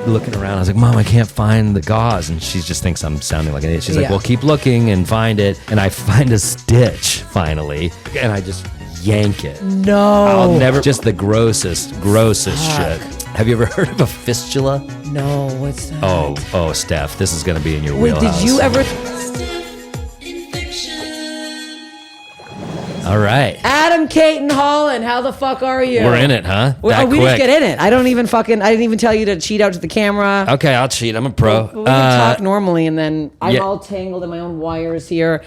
looking around. I was like, Mom, I can't find the gauze. And she just thinks I'm sounding like an idiot. She's like, well, keep looking and find it. And I find a stitch finally. And I just yank it. No. I'll never, just the grossest shit. Have you ever heard of a fistula? No, what's that? Oh, Steph, this is going to be in your Wait, wheelhouse. did you ever... All right. Adam Cayton-Holland, how the fuck are you? We're in it, huh? We just get in it. I didn't even tell you to cheat out to the camera. Okay, I'll cheat. I'm a pro. We can talk normally, and then I'm all tangled in my own wires here.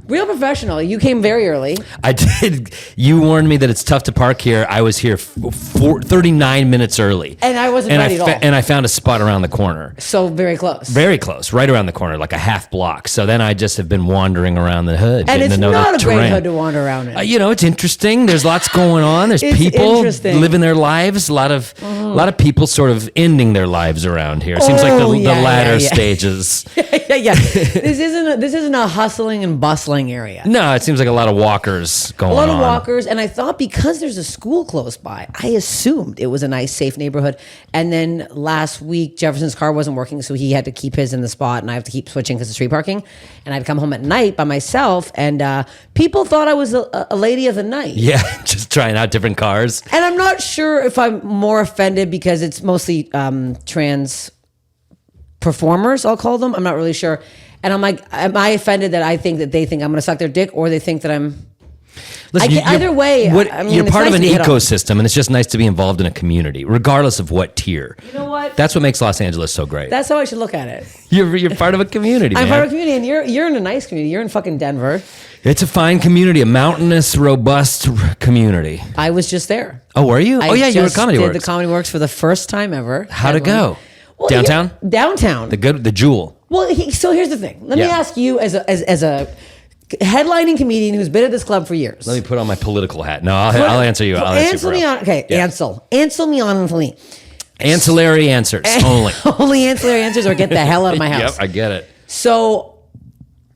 Real professional. You came very early. I did. You warned me that it's tough to park here. I was here 39 minutes early. And I wasn't ready at all. And I found a spot around the corner. So very close. Very close. Right around the corner, like a half block. So then I just have been wandering around the hood. And getting it's to know not the a great terrain. hood to wander around in. It's interesting. There's lots going on. There's people living their lives. A lot of people sort of ending their lives around here. It seems like the latter stages. Yeah. This isn't a hustling and bustling area. No, it seems like a lot of walkers going on. A lot of walkers, and I thought because there's a school close by, I assumed it was a nice, safe neighborhood. And then last week, Jefferson's car wasn't working, so he had to keep his in the spot, and I have to keep switching because of street parking. And I'd come home at night by myself, and people thought I was a lady of the night. Yeah, just trying out different cars. And I'm not sure if I'm more offended because it's mostly trans performers, I'll call them. I'm not really sure. And I'm like, am I offended that I think that they think I'm going to suck their dick, or they think that I'm... Listen, either way, you're part of an ecosystem, and it's just nice to be involved in a community, regardless of what tier. You know what? That's what makes Los Angeles so great. That's how I should look at it. You're part of a community, man. I'm part of a community, and you're in a nice community. You're in fucking Denver. It's a fine community, a mountainous, robust community. I was just there. Oh, were you? You were at Comedy Works. I did the Comedy Works for the first time ever. How'd it go? Well, downtown? Downtown. The Jewel. Well, so here's the thing. Let me ask you as a headlining comedian who's been at this club for years. Let me put on my political hat. No, I'll answer you. Answer me on. Okay, yeah. Answer me honestly. Ancillary answers only. Only ancillary answers, or get the hell out of my house. Yep, I get it. So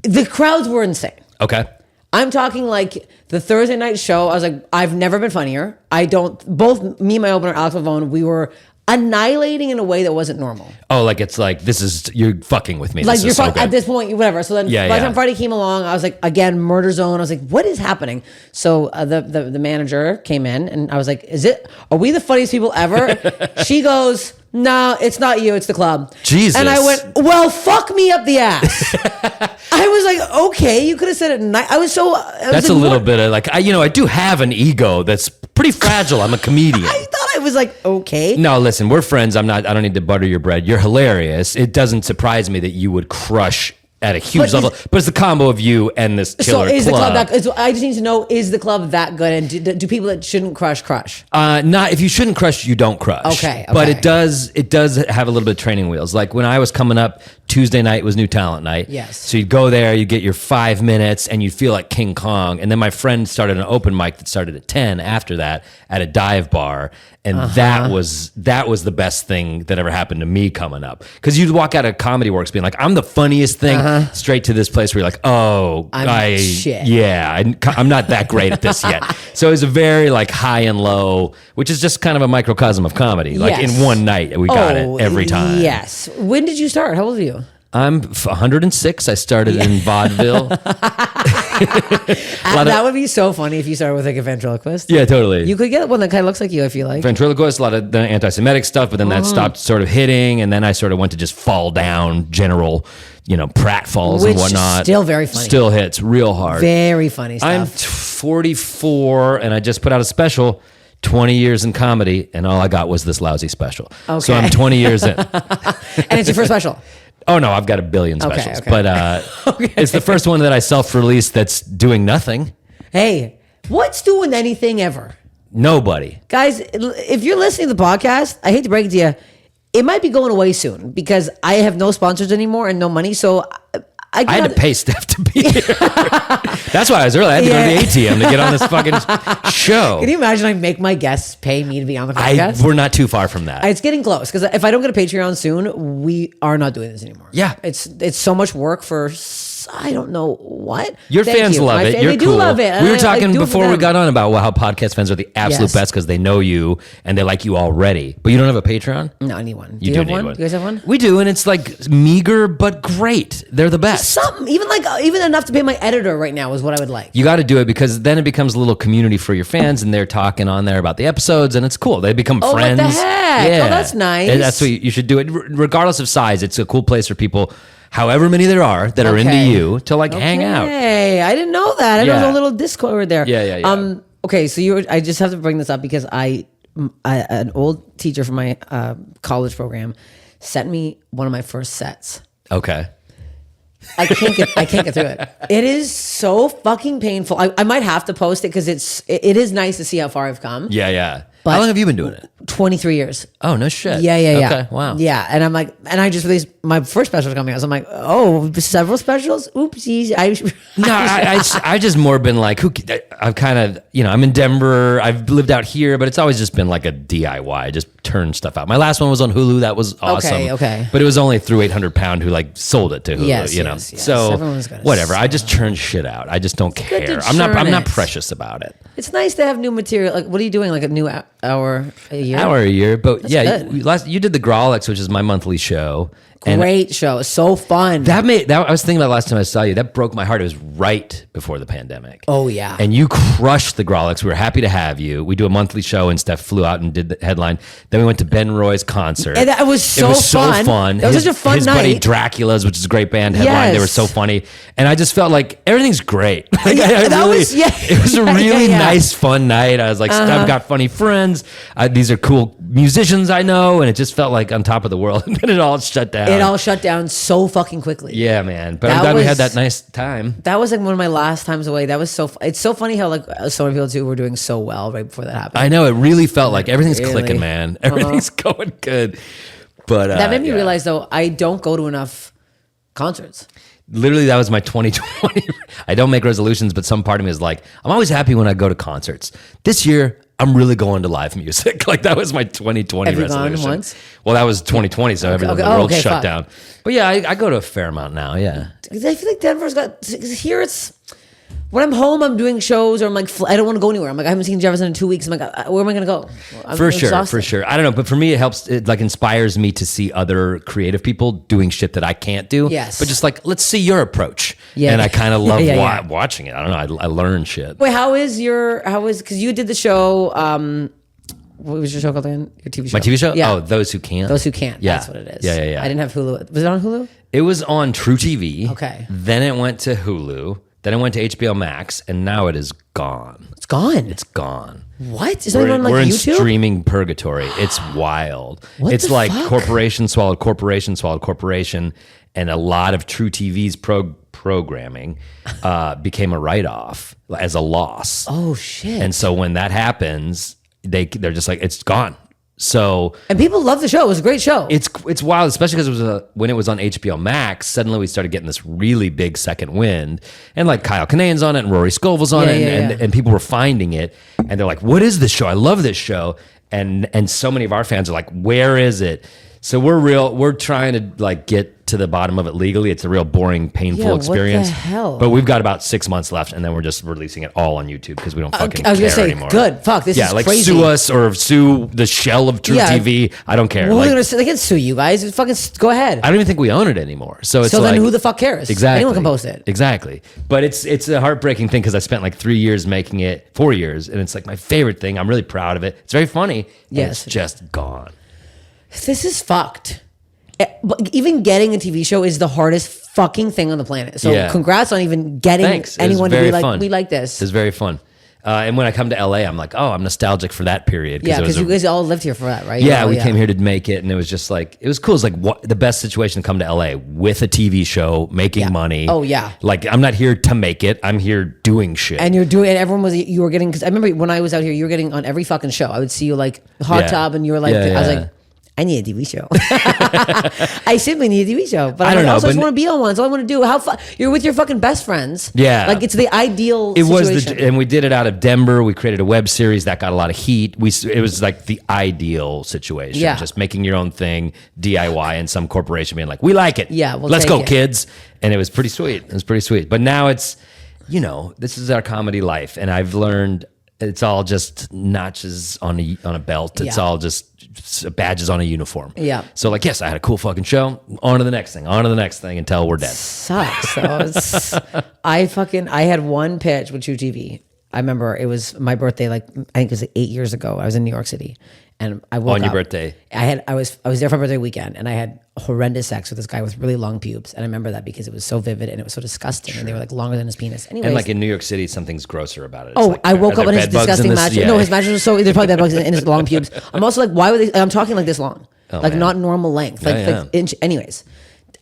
the crowds were insane. Okay. I'm talking like the Thursday night show. I was like, I've never been funnier. Both me and my opener, Alex Pavone, we were annihilating in a way that wasn't normal. Oh, like it's like, you're fucking with me. Like you're at this point, whatever. So then by the time Friday came along, I was like, again, murder zone. I was like, what is happening? So the manager came in and I was like, are we the funniest people ever? She goes, no, it's not you, it's the club. Jesus. And I went, well, fuck me up the ass. I was like, okay, you could have said it nice. That's a little bit of like, I do have an ego that's pretty fragile. I'm a comedian. I thought I was like, okay. No, listen, we're friends. I don't need to butter your bread. You're hilarious. It doesn't surprise me that you would crush at a huge level, but it's the combo of you and this killer club. The club I just need to know, is the club that good? And do people that shouldn't crush? Not if you shouldn't crush, you don't crush. Okay. But it does have a little bit of training wheels. Like when I was coming up, Tuesday night was new talent night. Yes. So you'd go there, you get your 5 minutes, and you'd feel like King Kong. And then my friend started an open mic that started at 10 after that at a dive bar. And that was the best thing that ever happened to me coming up. Because you'd walk out of Comedy Works being like, I'm the funniest thing, straight to this place where you're like, oh, shit. Yeah, I'm not that great at this yet. So it was a very like high and low, which is just kind of a microcosm of comedy. Like in one night, we got it every time. Yes. When did you start? How old are you? I'm 106. I started in vaudeville. That would be so funny if you started with like a ventriloquist. Yeah, totally. You could get one that kind of looks like you, I feel like. Ventriloquist, a lot of the anti-Semitic stuff, but then that stopped sort of hitting, and then I sort of went to just fall down, general, pratfalls and whatnot. Still very funny. Still hits real hard. Very funny stuff. I'm 44, and I just put out a special. 20 years in comedy, and all I got was this lousy special. Okay. So I'm 20 years in. And it's your first special? Oh, no, I've got a billion specials. Okay. But it's the first one that I self-released that's doing nothing. Hey, what's doing anything ever? Nobody. Guys, if you're listening to the podcast, I hate to break it to you, it might be going away soon because I have no sponsors anymore and no money, so... I had to pay Steph to be here. That's why I was early. I had to go to the ATM to get on this fucking show. Can you imagine I make my guests pay me to be on the podcast? We're not too far from that. It's getting close because if I don't get a Patreon soon, we are not doing this anymore. Yeah. It's so much work for I don't know what. Your Thank fans you. love it. They You're do cool. love it. We were I talking do it for before we them. got on about how podcast fans are the absolute Yes. best because they know you and they like you already. But you don't have a Patreon? No, I need one. Do You you do have need one? one. Do you guys have one? We do, and it's like meager but great. They're the best. Something, even enough to pay my editor right now is what I would like. You got to do it because then it becomes a little community for your fans, and they're talking on there about the episodes, and it's cool. They become Oh, what friends. the heck? Oh, that's nice. And that's what you should do it, regardless of size. It's a cool place for people, however many there are that are into you, to like hang out. Hey, I didn't know that. I know Yeah. there's a little Discord there. Yeah. Okay, so I just have to bring this up because an old teacher from my college program sent me one of my first sets. Okay. I can't get through it. It is so fucking painful. I might have to post it because it is nice to see how far I've come. Yeah. But How long have you been doing it? 23 years. Oh, no shit. Yeah. Okay, wow. Yeah, and I'm like, and I just released my first special coming out. So I'm like, oh, several specials. Oopsies. No, I just more been like, I've kind of, I'm in Denver. I've lived out here, but it's always just been like a DIY. Just turn stuff out. My last one was on Hulu. That was awesome. Okay. But it was only through 800 Pound who like sold it to Hulu. Yes. So Everyone's got a whatever. I sell. just churn shit out. I just don't good care. to I'm churn not it. precious about it. It's nice to have new material. Like, what are you doing? Like a new hour a year? Hour a year, but good. you did the Grolix, which is my monthly show. And Great show. So fun. that I was thinking about last time I saw you. That broke my heart. It was right before the pandemic. Oh, yeah. And you crushed the Grolix. We were happy to have you. We do a monthly show, and Steph flew out and did the headline. Then we went to Ben Roy's concert. And that was so fun. That was such a fun his buddy night. Dracula's, which is a great band headline. They were Yes. so funny, and I just felt like everything's great. Like, It was a really yeah. nice, fun night. I was like, I've got funny friends. These are cool musicians I know, and it just felt like on top of the world. And then it all shut down. It all shut down so fucking quickly. Yeah, man. But That I'm glad we was- had that nice time. That was like one of my last times away. That was it's so funny how like so many people too were doing so well right before that happened. I know, it really felt like everything's Really? clicking, man. Everything's going good. But That made me realize though I don't go to enough concerts. literally that was my 2020. I don't make resolutions, but some part of me is like, I'm always happy when I go to concerts. This year, I'm really going to live music. Like that was my 2020 Have you resolution. gone once? Well, that was 2020, so everything okay. the world Okay, shut fuck. down. But yeah, I go to a fair amount now. Yeah. I feel like Denver's got here. It's when I'm home, I'm doing shows, or I'm like, I don't want to go anywhere. I'm like, I haven't seen Jefferson in 2 weeks. I'm like, where am I going to go? I'm For exhausted. sure. I don't know, but for me, it helps. It like inspires me to see other creative people doing shit that I can't do. Yes. But just like, let's see your approach. Yeah. And I kind of love Yeah. watching it. I don't know. I learn shit. Wait, because you did the show? What was your show called again? Your TV show? My TV show? Yeah. Oh, Those Who Can't. Those Who Can't. Yeah. That's what it is. Yeah. I didn't have Hulu. Was it on Hulu? It was on True TV. Okay. Then it went to Hulu. Then it went to HBO Max, and now it is gone. It's gone. It's gone. What? Is that on like we're in YouTube? streaming purgatory. It's wild. What it's the like fuck? corporation swallowed corporation, and a lot of True TV's programming became a write-off as a loss. Oh shit! And so when that happens, they're just like, it's gone. So And people love the show. It was a great show. it's wild, especially because when it was on HBO Max. Suddenly we started getting this really big second wind, and like Kyle Kinane's on it, and Rory Scovel's on it, and people were finding it, and they're like, "What is this show? I love this show!" And so many of our fans are like, "Where is it?" So we're trying to like get to the bottom of it legally. It's a real boring, painful Yeah, what the experience. hell? But we've got about 6 months left, and then we're just releasing it all on YouTube because we don't fucking I was care gonna say, anymore. good. Fuck, this is like crazy. sue us or sue the shell of True Yeah. TV. I don't care. Well, Like, they can sue you guys. Fucking go ahead. I don't even think we own it anymore. So it's So like, then who the fuck cares? Exactly. Anyone can post it. Exactly. But it's a heartbreaking thing because I spent like 3 years making it, 4 years, and it's like my favorite thing. I'm really proud of it. It's very funny. And Yes. it's just gone. This is fucked. But even getting a TV show is the hardest fucking thing on the planet. So Yeah. congrats on even getting Thanks. It was anyone to very be like, fun. we like this. It's very fun. And when I come to LA, I'm like, oh, I'm nostalgic for that period. Yeah, it was because you guys all lived here for that, right? Yeah, Oh, we came here to make it, and it was just like, it was cool. It's like the best situation to come to LA with a TV show, making money. Oh, yeah. Like, I'm not here to make it. I'm here doing shit. And you're doing, and everyone was, you were getting, because I remember when I was out here, you were getting on every fucking show. I would see you like Hot Yeah. Tub, and you were like, Yeah, I was yeah. like, I need a TV show. I simply need a TV show. But I don't know, also, I but just want to be on one. That's all I want to do. You're with your fucking best friends. Yeah. Like, it's the ideal It situation. and we did it out of Denver. We created a web series that got a lot of heat. It was like the ideal situation. Yeah. Just making your own thing, DIY, and some corporation being like, we like it. Yeah, we'll let's take go, it. kids. And it was pretty sweet. It was pretty sweet. But now it's, this is our comedy life. And I've learned it's all just notches on a belt. It's Yeah. all just badges on a uniform. Yeah. So like, yes, I had a cool fucking show. On to the next thing. On to the next thing until we're dead. Sucks. I had one pitch with True TV. I remember it was my birthday, like I think it was 8 years ago. I was in New York City, and I woke On your up. birthday. I was there for my birthday weekend, and I had horrendous sex with this guy with really long pubes, and I remember that because it was so vivid and it was so disgusting, and they were like longer than his penis. Anyways, And like in New York City, something's grosser about it. It's oh, like, I woke are up there on his bed bugs in disgusting this? mattress. Yeah. No, his mattress was so there's probably bed bugs in his long pubes. I'm also like, why were they? I'm talking like this long, like man. not normal length, like, Yeah. like inch. Anyways.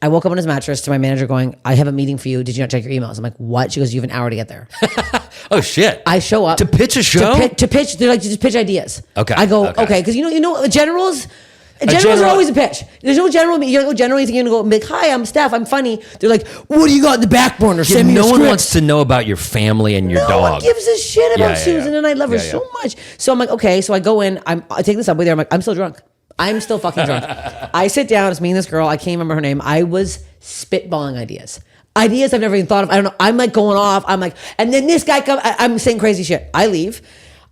I woke up on his mattress to my manager going, I have a meeting for you. Did you not check your emails? I'm like, what? She goes, you have an hour to get there. Oh shit! I show up to pitch a show. to pitch. They're like, just pitch ideas. Okay, I go, okay. okay, because generals are general- always a pitch. There's no general. You don't go general. You think you're gonna go and be like, hi, I'm Steph. I'm funny. They're like, what do you got in the back burner? Send me no a one script. wants to know about your family and your No dog. one gives a shit about Yeah, yeah, Susan, yeah. and I love her Yeah, yeah. so much. So I'm like, okay. So I go in. I take this up with her. I'm like, I'm still drunk. I'm still fucking drunk. I sit down. It's me and this girl. I can't remember her name. I was spitballing ideas I've never even thought of. I don't know. I'm like going off. I'm like, and then this guy comes. I'm saying crazy shit. I leave.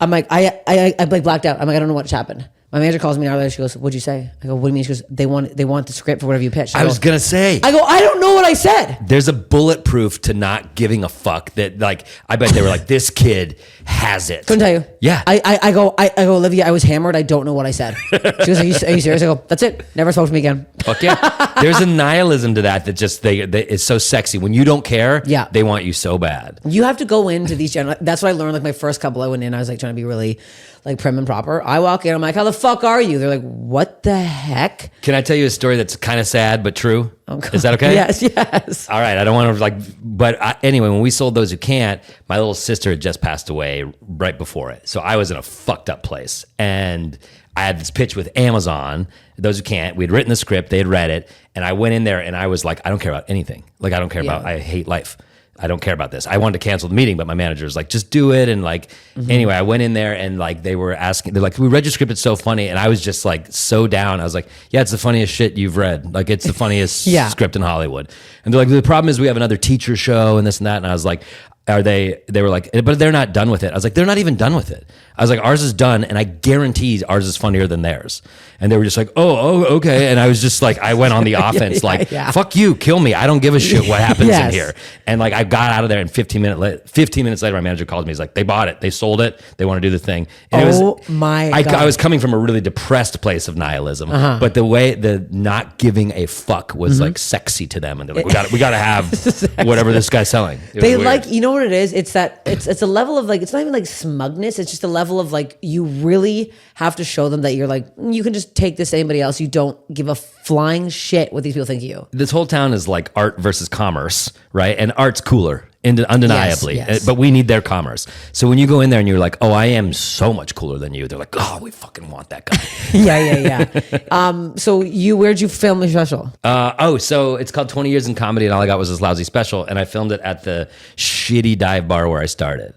I'm like, I like blacked out. I'm like, I don't know what's happened. My manager calls me an hour later. She goes, "What'd you say?" I go, "What do you mean?" She goes, "They want the script for whatever you pitched." I was gonna say. I go, "I don't know what I said." There's a bulletproof to not giving a fuck. That like, I bet they were like, this kid has it. Couldn't tell you. Yeah. I go, Olivia, I was hammered. I don't know what I said. She goes, are you serious? I go, that's it. Never spoke to me again. Fuck yeah. There's a nihilism to that just they it's so sexy. When you don't care, Yeah. they want you so bad. You have to go into these general. That's what I learned. Like my first couple, I went in. I was like trying to be really like prim and proper. I walk in. I'm like, how the fuck are you? They're like, what the heck? Can I tell you a story that's kind of sad but true? Oh, Is that okay? Yes. All right. I don't want to anyway, when we sold Those Who Can't, my little sister had just passed away right before it. So I was in a fucked up place. And I had this pitch with Amazon, Those Who Can't. We'd written the script, they had read it. And I went in there and I was like, I don't care about anything. Like, I don't care about, I hate life. I don't care about this. I wanted to cancel the meeting, but my manager was like, just do it. And like, anyway, I went in there and like, they were asking, they're like, we read your script. It's so funny. And I was just like, so down. I was like, yeah, it's the funniest shit you've read. Like, it's the funniest Yeah. script in Hollywood. And they're like, the problem is we have another teacher show and this and that. And I was like, they were like, but they're not done with it. I was like, they're not even done with it. I was like, ours is done. And I guarantee ours is funnier than theirs. And they were just like, oh, okay. And I was just like, I went on the offense, like, yeah. fuck you, kill me. I don't give a shit what happens Yes. in here. And like, I got out of there and 15 minutes later, my manager called me. He's like, they bought it. They sold it. They want to do the thing. And I was coming from a really depressed place of nihilism, but the not giving a fuck was like sexy to them. And they're like, we got to have whatever this guy's selling. It was They weird. like, you know what it is? It's that it's a level of like, it's not even like smugness. It's just a level of like, you really have to show them that you're like, you can just take this to anybody else. You don't give a flying shit what these people think of you. This whole town is like art versus commerce, right? And art's cooler, undeniably. Yes. But we need their commerce. So when you go in there and you're like, oh, I am so much cooler than you, they're like, oh, we fucking want that guy. Yeah. So where'd you film the special? So it's called 20 Years in Comedy, and all I got was this lousy special, and I filmed it at the shitty dive bar where I started.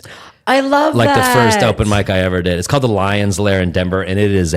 I love Like that. the first open mic I ever did. It's called the Lion's Lair in Denver, and it's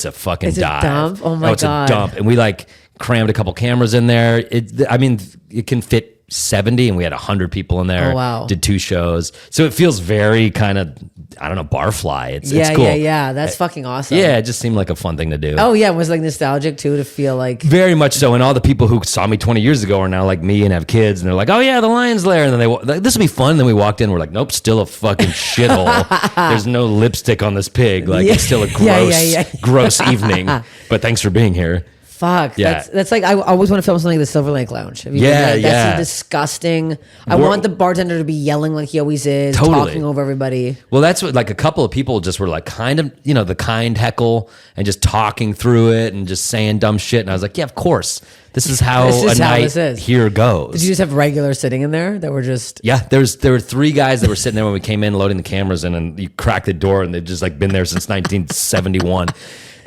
a fucking It's a dive. dump? Oh my it's God. a dump. And we like crammed a couple cameras in there. It can fit 70 and we had 100 people in there. Oh, wow. Did 2 shows. So it feels very kind of, I don't know, barfly. It's Yeah, cool. yeah. That's fucking awesome. Yeah, it just seemed like a fun thing to do. Oh yeah, it was like nostalgic too to feel like. Very much so. And all the people who saw me 20 years ago are now like me and have kids. And they're like, oh, yeah, the Lion's Lair. And then like, this will be fun. And then we walked in. We're like, nope, still a fucking shithole. There's no lipstick on this pig. Like, it's still a gross evening. But thanks for being here. Fuck. Yeah. That's like, I always want to film something like the Silver Lake Lounge. Have you Yeah, been there? yeah. That's disgusting. I want the bartender to be yelling like he always is, Totally. talking over everybody. Well, that's what, like, a couple of people just were like kind of, the kind heckle and just talking through it and just saying dumb shit. And I was like, yeah, of course. This is how This is a how night this is. here goes. Did you just have regulars sitting in there that were just? Yeah, there were 3 guys that were sitting there when we came in loading the cameras in, and you crack the door and they've just like been there since 1971.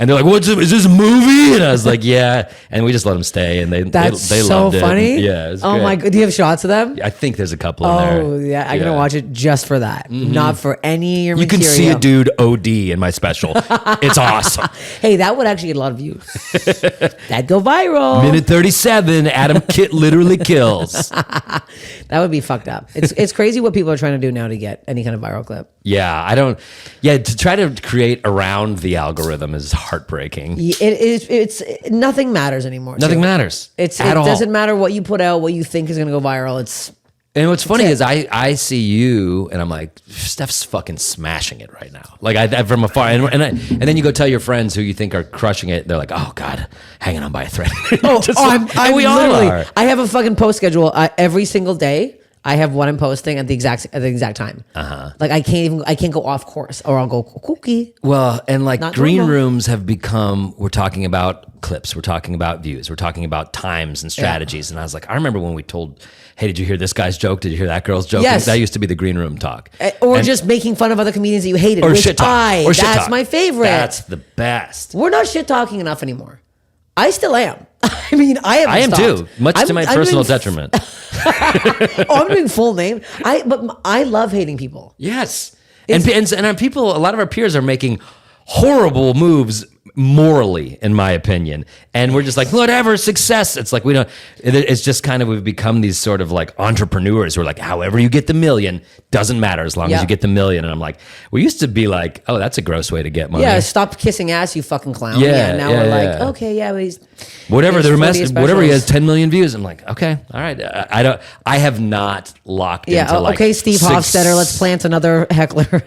And they're like, is this a movie? And I was like, yeah. And we just let them stay, and they so loved it. funny. Yeah. It was oh great. my god, do you have shots of them? I think there's a couple in there. Oh yeah, I'm gonna watch it just for that, not for any of your You can material. see a dude OD in my special. It's awesome. Hey, that would actually get a lot of views. That'd go viral. Minute 37, Adam Kit literally kills. That would be fucked up. It's crazy what people are trying to do now to get any kind of viral clip. Yeah, I don't. Yeah, to try to create around the algorithm is heartbreaking. It is. It's nothing matters anymore. Nothing matters. It at all. doesn't matter what you put out, what you think is going to go viral. And what's funny is I see you and I'm like, Steph's fucking smashing it right now. Like I from afar, and then you go tell your friends who you think are crushing it. They're like, oh god, hanging on by a thread. We all are. I have a fucking post schedule every single day. I have one I'm posting at the exact time. Like I can't go off course or I'll go kooky. Well, and like Not green normal. rooms have become, we're talking about clips, we're talking about views, we're talking about times and strategies. And I was like, I remember when we told, hey, did you hear this guy's joke? Did you hear that girl's joke? Yes. That used to be the green room talk. Or just making fun of other comedians that you hated. Or which shit talk. That's my favorite. That's the best. We're not shit talking enough anymore. I still am. I mean, I am too, much to my personal detriment. I'm doing full name. But I love hating people. Yes. And people, a lot of our peers are making horrible moves morally, in my opinion. And we're just like, whatever, success. It's like, it's just kind of, we've become these sort of like entrepreneurs who are like, however you get the million, doesn't matter as long as you get the million. And I'm like, we used to be like, oh, that's a gross way to get money. Yeah, stop kissing ass, you fucking clown. Yeah, now yeah, we're yeah. like, okay, yeah, but he's... Whatever there's the 40 message, whatever he has specials. 10 million views. I'm like, okay, all right. I have not locked into like. Okay, Steve Hofstetter, let's plant another heckler.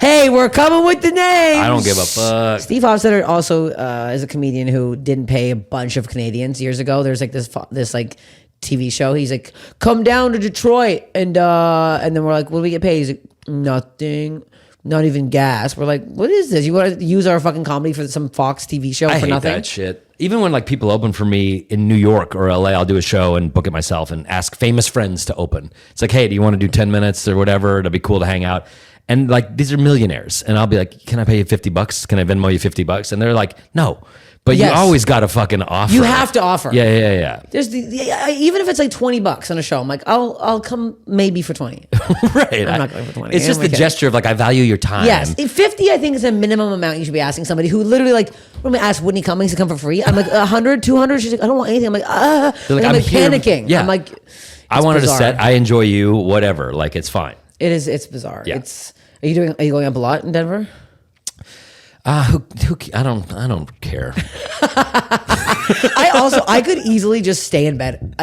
Hey, we're coming with the names. I don't give a fuck. Steve Hofstetter also is a comedian who didn't pay a bunch of Canadians years ago. There's like this like TV show. He's like, come down to Detroit, and then we're like, what do we get paid? He's like, nothing. Not even gas. We're like, what is this? You want to use our fucking comedy for some Fox TV show I for hate nothing? that shit. Even when like people open for me in New York or LA, I'll do a show and book it myself and ask famous friends to open. It's like, hey, do you want to do 10 minutes or whatever? It'll be cool to hang out. And like, these are millionaires. And I'll be like, can I pay you $50? Can I Venmo you $50? And they're like, no. But Yes. you always got to fucking offer. You have to offer. Yeah. There's even if it's like $20 on a show, I'm like, I'll come maybe for 20. Right. I'm not going for 20. It's just I'm the kidding. gesture of like, I value your time. Yes, 50 I think is a minimum amount you should be asking somebody who literally like, what am I ask Whitney Cummings to come for free? I'm like 100, 200. She's like, I don't want anything. I'm like, They're like, I'm like here. panicking. Yeah. I'm like, I wanted bizarre. a set. I enjoy you. Whatever. Like, it's fine. It's bizarre. Yeah. Are you going up a lot in Denver? I don't care. I could easily just stay in bed.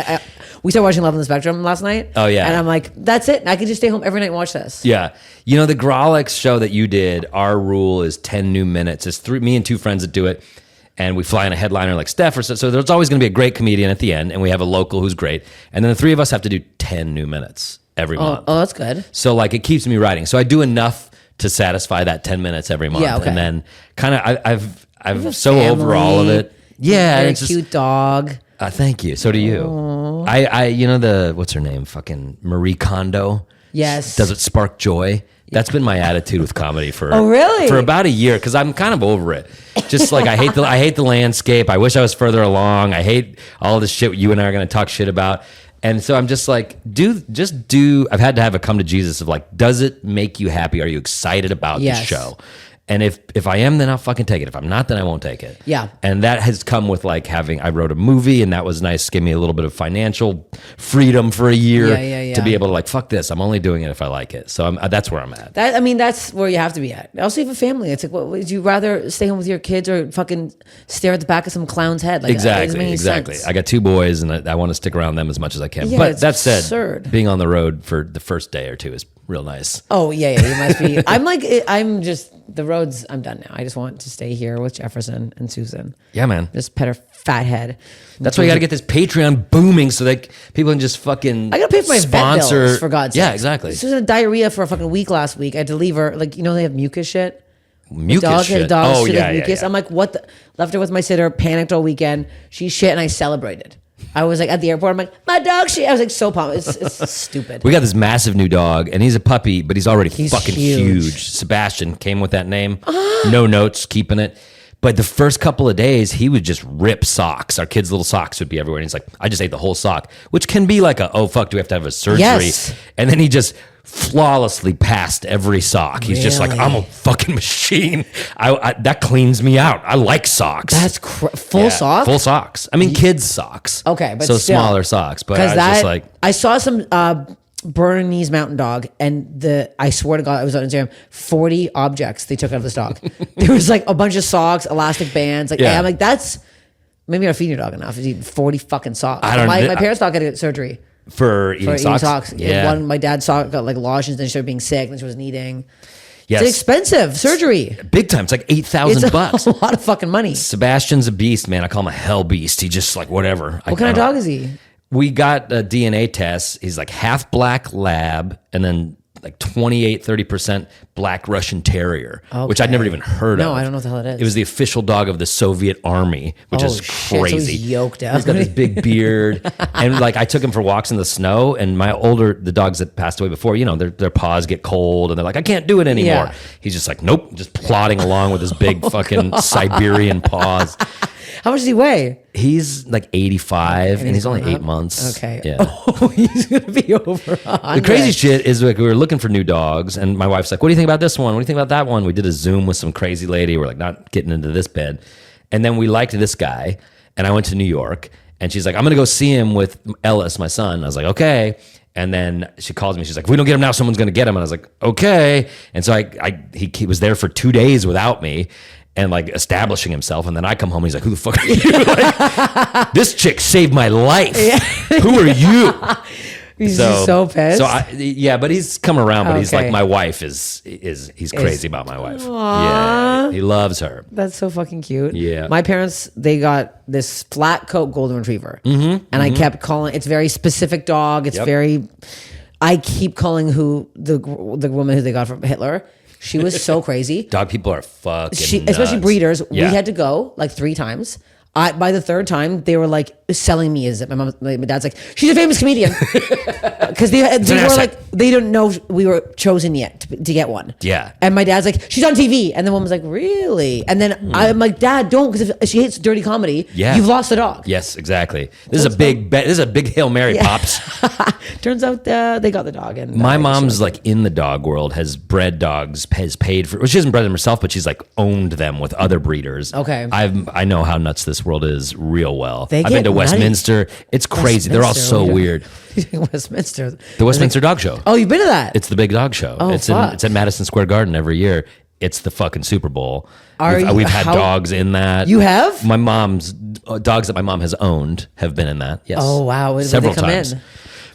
We started watching Love on the Spectrum last night. Oh, yeah. And I'm like, that's it. I could just stay home every night and watch this. Yeah. You know, the Grolix show that you did, our rule is 10 new minutes. It's me and two friends that do it. And we fly in a headliner like Steph. So there's always going to be a great comedian at the end. And we have a local who's great. And then the three of us have to do 10 new minutes every month. Oh, that's good. So like it keeps me writing. So I do enough to satisfy that 10 minutes every month. Yeah, okay. And then kind of I've so family. over all of it. Yeah. Very And it's just, cute dog. thank you. So do you. I you know what's her name? Fucking Marie Kondo. Yes. Does it spark joy? That's been my attitude with comedy for Oh, really? for about a year because I'm kind of over it. Just like I hate the landscape. I wish I was further along. I hate all this shit you and I are going to talk shit about. And so I'm just like, I've had to have a come to Jesus of like, does it make you happy? Are you excited about the Yes. show? And if I am, then I'll fucking take it. If I'm not, then I won't take it. Yeah. And that has come with like I wrote a movie and that was nice. Give me a little bit of financial freedom for a year Yeah. to be able to like, fuck this. I'm only doing it if I like it. So that's where I'm at. That's where you have to be at. Also, you have a family. It's like, what would you rather stay home with your kids or fucking stare at the back of some clown's head? Like, that doesn't make any Exactly. sense. I got two boys and I want to stick around them as much as I can. Yeah, But it's that said, absurd. being on the road for the first day or two is real nice. Oh yeah, you must be. I'm just the roads. I'm done now. I just want to stay here with Jefferson and Susan. Yeah, man. Just pet her fat head. That's why you got to get this Patreon booming so that people can just fucking I gotta pay for my sponsor. vet bills, for God's sake. Yeah, exactly. Susan had diarrhea for a fucking week last week. I had to leave her. Like, you know, they have mucus shit. Mucus Dog shit. had a dog Oh, shit yeah, with mucus. yeah. I'm like, what the? Left her with my sitter, panicked all weekend. She shit and I celebrated. I was like at the airport. I'm like, my dog shit. I was like so pumped. It's stupid. We got this massive new dog, and he's a puppy, but he's already He's fucking huge. huge. Sebastian came with that name. No notes, keeping it. But the first couple of days, he would just rip socks. Our kids' little socks would be everywhere. And he's like, I just ate the whole sock, which can be like oh, fuck, do we have to have a surgery? Yes. And then he just flawlessly passed every sock. He's just like, I'm a fucking machine. That cleans me out. I like socks. That's full socks? Full socks. I mean, kids' socks. Okay, but so still. smaller socks. But I was just like, I saw some Bernese Mountain Dog, and I swear to God, I was on Instagram, 40 objects they took out of this dog. There was like a bunch of socks, elastic bands. Like, I'm like, that's maybe not feeding your dog enough. Is eating 40 fucking socks. My parents' dog had to get surgery for eating socks. Yeah. My dad's sock got like lodged, and then she started being sick, and she wasn't eating. Yes. It's expensive surgery. Big time. It's like $8,000. It's a lot of fucking money. Sebastian's a beast, man. I call him a hell beast. He just like whatever. What kind of dog is he? We got a DNA test. He's like half black lab and then like 30% black Russian terrier, which I'd never even heard of. No, I don't know what the hell it is. It was the official dog of the Soviet army, which is crazy. So he's yoked out. He's got this big beard. And like I took him for walks in the snow, and the dogs that passed away before, their paws get cold and they're like, I can't do it anymore. Yeah. He's just like, nope, just plodding along with his big fucking Siberian paws. How much does he weigh? He's like 85 and he's only 8 months. Okay. Yeah. Oh, he's going to be over 100. The crazy shit is like we were looking for new dogs, and my wife's like, what do you think about this one? What do you think about that one? We did a Zoom with some crazy lady. We're like, not getting into this bed. And then we liked this guy, and I went to New York, and she's like, I'm going to go see him with Ellis, my son. I was like, okay. And then she calls me. She's like, if we don't get him now, someone's going to get him. And I was like, okay. And so he was there for 2 days without me, and like establishing himself. And then I come home, he's like, who the fuck are you? Like, this chick saved my life. Yeah. Who are you? He's just so pissed. But he's come around, but he's like, Okay. my wife he's crazy about my wife. Yeah. He loves her. That's so fucking cute. Yeah. My parents, they got this flat coat golden retriever. And I kept calling, it's very specific dog. It's I keep calling the woman who they got from Hitler. She was so crazy. Dog people are fucking especially nuts. breeders. Yeah. We had to go like 3 times. By the 3rd time, they were like selling me as it. My dad's like, she's a famous comedian, because they were like, they didn't know we were chosen yet to get one. Yeah. And my dad's like, she's on TV, and the woman was like, really? And then I'm like, Dad, don't, because if she hates dirty comedy, you've lost the dog. Yes, exactly. This is a big bet. This is a big Hail Mary, pops. Turns out they got the dog. And my mom's like in the dog world, has bred dogs, has paid for. Well, she hasn't bred them herself, but she's like owned them with other breeders. Okay. I know how nuts this world is real well. They I've been get to nutty. Westminster. It's crazy. They're all so weird. Westminster. The Westminster Dog Show. Oh, you've been to that? It's the big dog show. Oh, it's fuck. it's at Madison Square Garden every year. It's the fucking Super Bowl. Are We've had dogs in that. You have? My mom's dogs that my mom has owned have been in that. Yes. Oh, wow. When Several did they come times. in?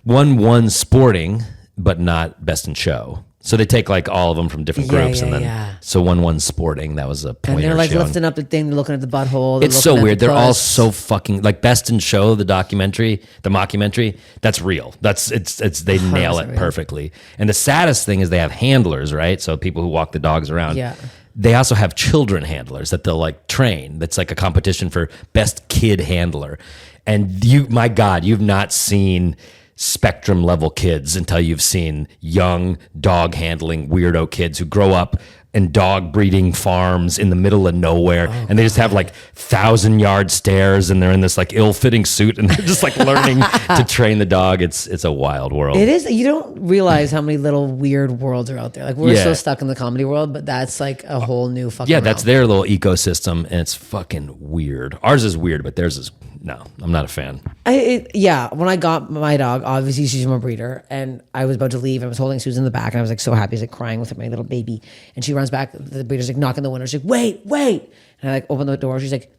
One won sporting, but not best in show. So they take like all of them from different groups, and then so one won sporting. That was a pointer. And they're like showing. lifting up the thing, looking at the butthole. It's so weird. They're all puss. so fucking like best in show. The documentary, the mockumentary. That's real. It's they nail it real. perfectly. And the saddest thing is they have handlers, right? So people who walk the dogs around. Yeah. They also have children handlers that they'll like train. That's like a competition for best kid handler. And my God, you've not seen spectrum level kids until you've seen young dog handling weirdo kids who grow up in dog breeding farms in the middle of nowhere, and they just have like 1,000-yard stares, and they're in this like ill-fitting suit, and they're just like learning to train the dog. It's a wild world. It is. You don't realize how many little weird worlds are out there. Like we're so stuck in the comedy world, but that's like a whole new fucking realm. That's their little ecosystem, and it's fucking weird. Ours is weird, but theirs is no. I'm not a fan. When I got my dog, obviously she's from a breeder, and I was about to leave. I was holding Susan in the back, and I was like so happy. I was like crying with my little baby, and she runs back. The breeder's like knocking the window. She's like, wait, and I like open the door. She's like,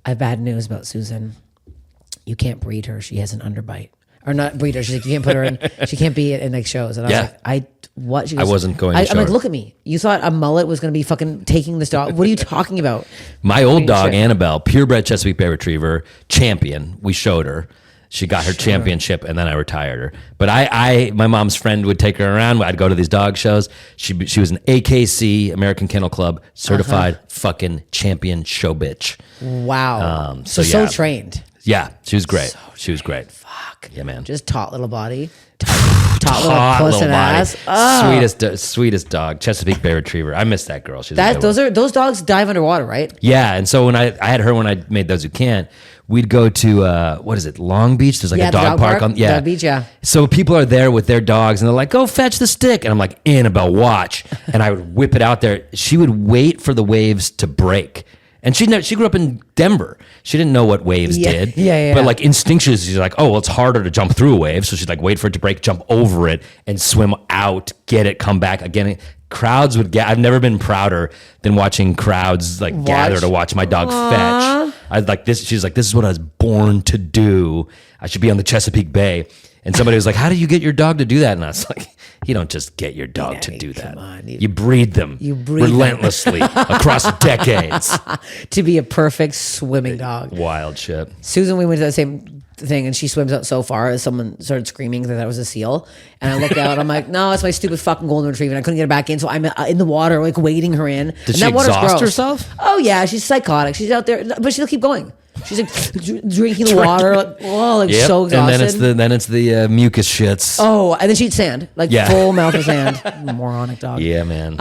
I have bad news about Susan. You can't breed her. She has an underbite. Or not breed her. She's like, you can't put her in. She can't be in like shows. And I was like, what? She goes, I wasn't going to I'm show like, her. look at me. You thought a mullet was going to be fucking taking this dog. What are you talking about? My old dog, shit. Annabelle, purebred Chesapeake Bay Retriever, champion. We showed her. She got her championship, and then I retired her. But my mom's friend would take her around. I'd go to these dog shows. She was an AKC, American Kennel Club, certified fucking champion show bitch. Wow. So so trained. Yeah, she was great. She was great. Fuck. Yeah, man. Just taut little body. Tot little puss and body. ass. Oh. Sweetest dog. Chesapeake Bay Retriever. I miss that girl. She's a good one. Those dogs dive underwater, right? Yeah, and so when I had her when I made Those Who Can't, we'd go to what is it, Long Beach? There's like a dog park on Dog Beach, yeah. So people are there with their dogs and they're like, go fetch the stick. And I'm like, Annabelle, watch. And I would whip it out there. She would wait for the waves to break. And she grew up in Denver. She didn't know what waves did. Yeah. But like instinctually, she's like, oh, well, it's harder to jump through a wave. So she'd like wait for it to break, jump over it, and swim out, get it, come back again. Crowds would I've never been prouder than watching crowds like gather to watch my dog fetch. I was like, she's like, this is what I was born to do. I should be on the Chesapeake Bay. And somebody was like, how do you get your dog to do that? And I was like, you don't just get your dog to do that. You breed them relentlessly across decades. To be a perfect swimming dog. Wild shit. Susan, we went to that same thing and she swims out so far as someone started screaming that that was a seal. And I looked out and I'm like, no, it's my stupid fucking golden retriever. And I couldn't get her back in. So I'm in the water, like waiting her in. Did she exhaust herself? Oh yeah, she's psychotic. She's out there, but she'll keep going. She's like drinking the water, like, so exhausted. And then it's the mucus shits. Oh, and then she eats sand, like full mouth of sand. Moronic dog. Yeah, man.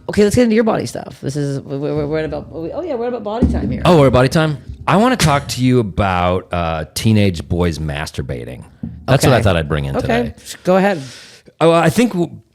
Okay, let's get into your body stuff. This is we're at about. We're at about body time here. Oh, we're at body time. I want to talk to you about teenage boys masturbating. That's what I thought I'd bring in today. Go ahead. Oh, I think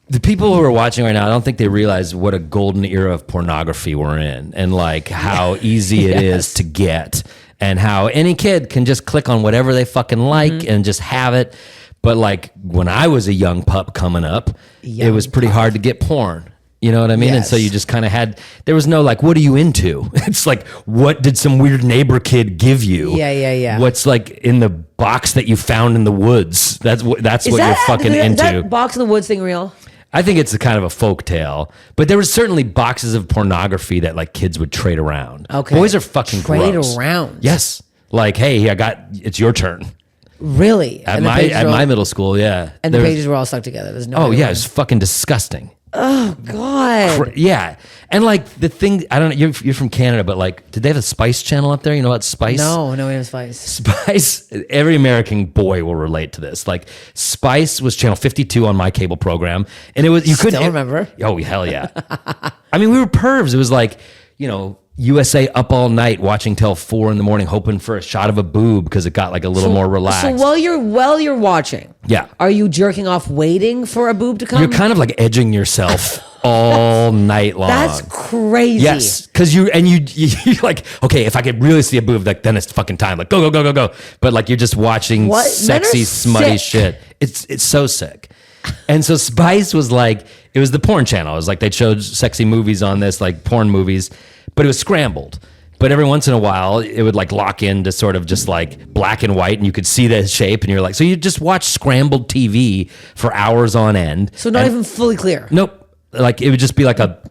the people who are watching right now, I don't think they realize what a golden era of pornography we're in, and like how easy it is to get. And how any kid can just click on whatever they fucking like and just have it. But like when I was a young pup coming up, it was pretty hard to get porn. You know what I mean? And so you just kind of there was no like, what are you into? It's like, what did some weird neighbor kid give you? Yeah. What's like in the box that you found in the woods? That's what you're fucking into. Is that box in the woods thing real? I think it's a kind of a folk tale, but there was certainly boxes of pornography that like kids would trade around. Okay. Boys are fucking trade gross. around. Yes. Like, hey, it's your turn. Really? At my middle school, yeah. And the pages were all stuck together. There's no. Oh yeah, it's fucking disgusting. Oh God. Yeah, and like the thing, I don't know. You're from Canada, but like, did they have a Spice channel up there? You know about Spice? No, we have Spice. Spice. Every American boy will relate to this. Like, Spice was channel 52 on my cable program, and it was you couldn't remember. Oh hell yeah! I mean, we were pervs. It was like, USA up all night watching till 4 a.m, hoping for a shot of a boob because it got like a little more relaxed. So while you're watching, are you jerking off waiting for a boob to come? You're kind of like edging yourself all night long. That's crazy. Yes, because you're like, okay, if I could really see a boob, like then it's fucking time. Like go. But like you're just watching sexy, smutty shit. It's so sick. And so Spice was like, it was the porn channel. It was like they showed sexy movies on this, like porn movies. But it was scrambled. But every once in a while, it would like lock into sort of just like black and white, and you could see the shape, and you're like, so you just watch scrambled TV for hours on end. So not even fully clear. Nope. Like it would just be like a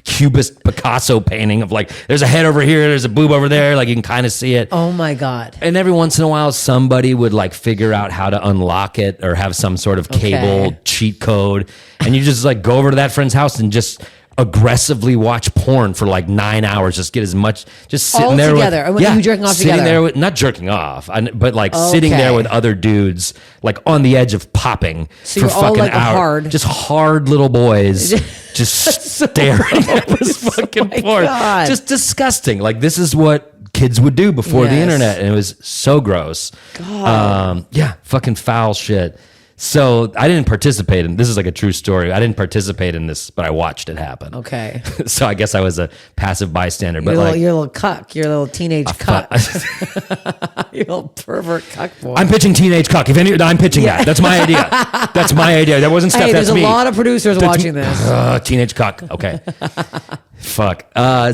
Cubist Picasso painting of like, there's a head over here, there's a boob over there, like you can kind of see it. Oh my God. And every once in a while, somebody would like figure out how to unlock it or have some sort of cable cheat code, and you just like go over to that friend's house and just aggressively watch porn for like 9 hours, just get as much, just sitting all there together. You jerking off sitting together? there with, not jerking off, but like sitting there with other dudes, like on the edge of popping so for you're fucking all like hours. Just hard little boys, just staring at this fucking porn. God. Just disgusting. Like this is what kids would do before the internet, and it was so gross. God. Fucking foul shit. So I didn't participate in this. Is like a true story. I didn't participate in this, but I watched it happen. Okay. So I guess I was a passive bystander. You're But you're a little cuck. You're a little teenage cuck. You're a little pervert cuck boy. I'm pitching teenage cuck. I'm pitching that. That's my idea. That's my idea. That wasn't Steph. Hey, that's there's me. a lot of producers watching this. Teenage cuck. Okay. Fuck.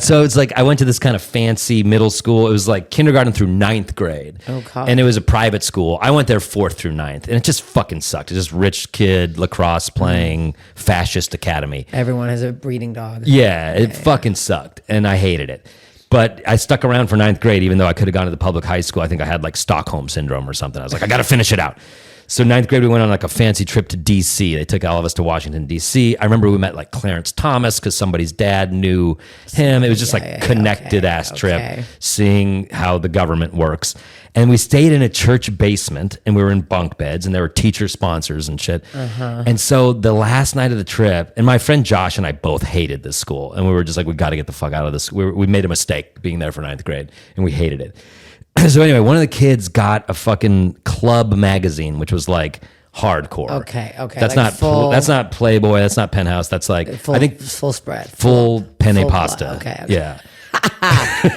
So it's like I went to this kind of fancy middle school. It was like kindergarten through 9th grade. Oh, God. And it was a private school. I went there 4th through 9th, and it just fucking sucked. It's just rich kid lacrosse playing fascist academy. Everyone has a breeding dog. Yeah, it fucking sucked, and I hated it. But I stuck around for 9th grade, even though I could have gone to the public high school. I think I had like Stockholm syndrome or something. I was like, I got to finish it out. So ninth grade, we went on like a fancy trip to DC. They took all of us to Washington, DC. I remember we met like Clarence Thomas because somebody's dad knew him. It was just connected ass trip, seeing how the government works. And we stayed in a church basement, and we were in bunk beds, and there were teacher sponsors and shit. And so the last night of the trip, and my friend Josh and I both hated this school, and we were just like, we got to get the fuck out of this. We made a mistake being there for ninth grade, and we hated it. So anyway, one of the kids got a fucking club magazine, which was like hardcore. Okay. That's like not that's not Playboy. That's not Penthouse. That's like full, I think full spread, full penne full pasta. blood. Okay. Yeah.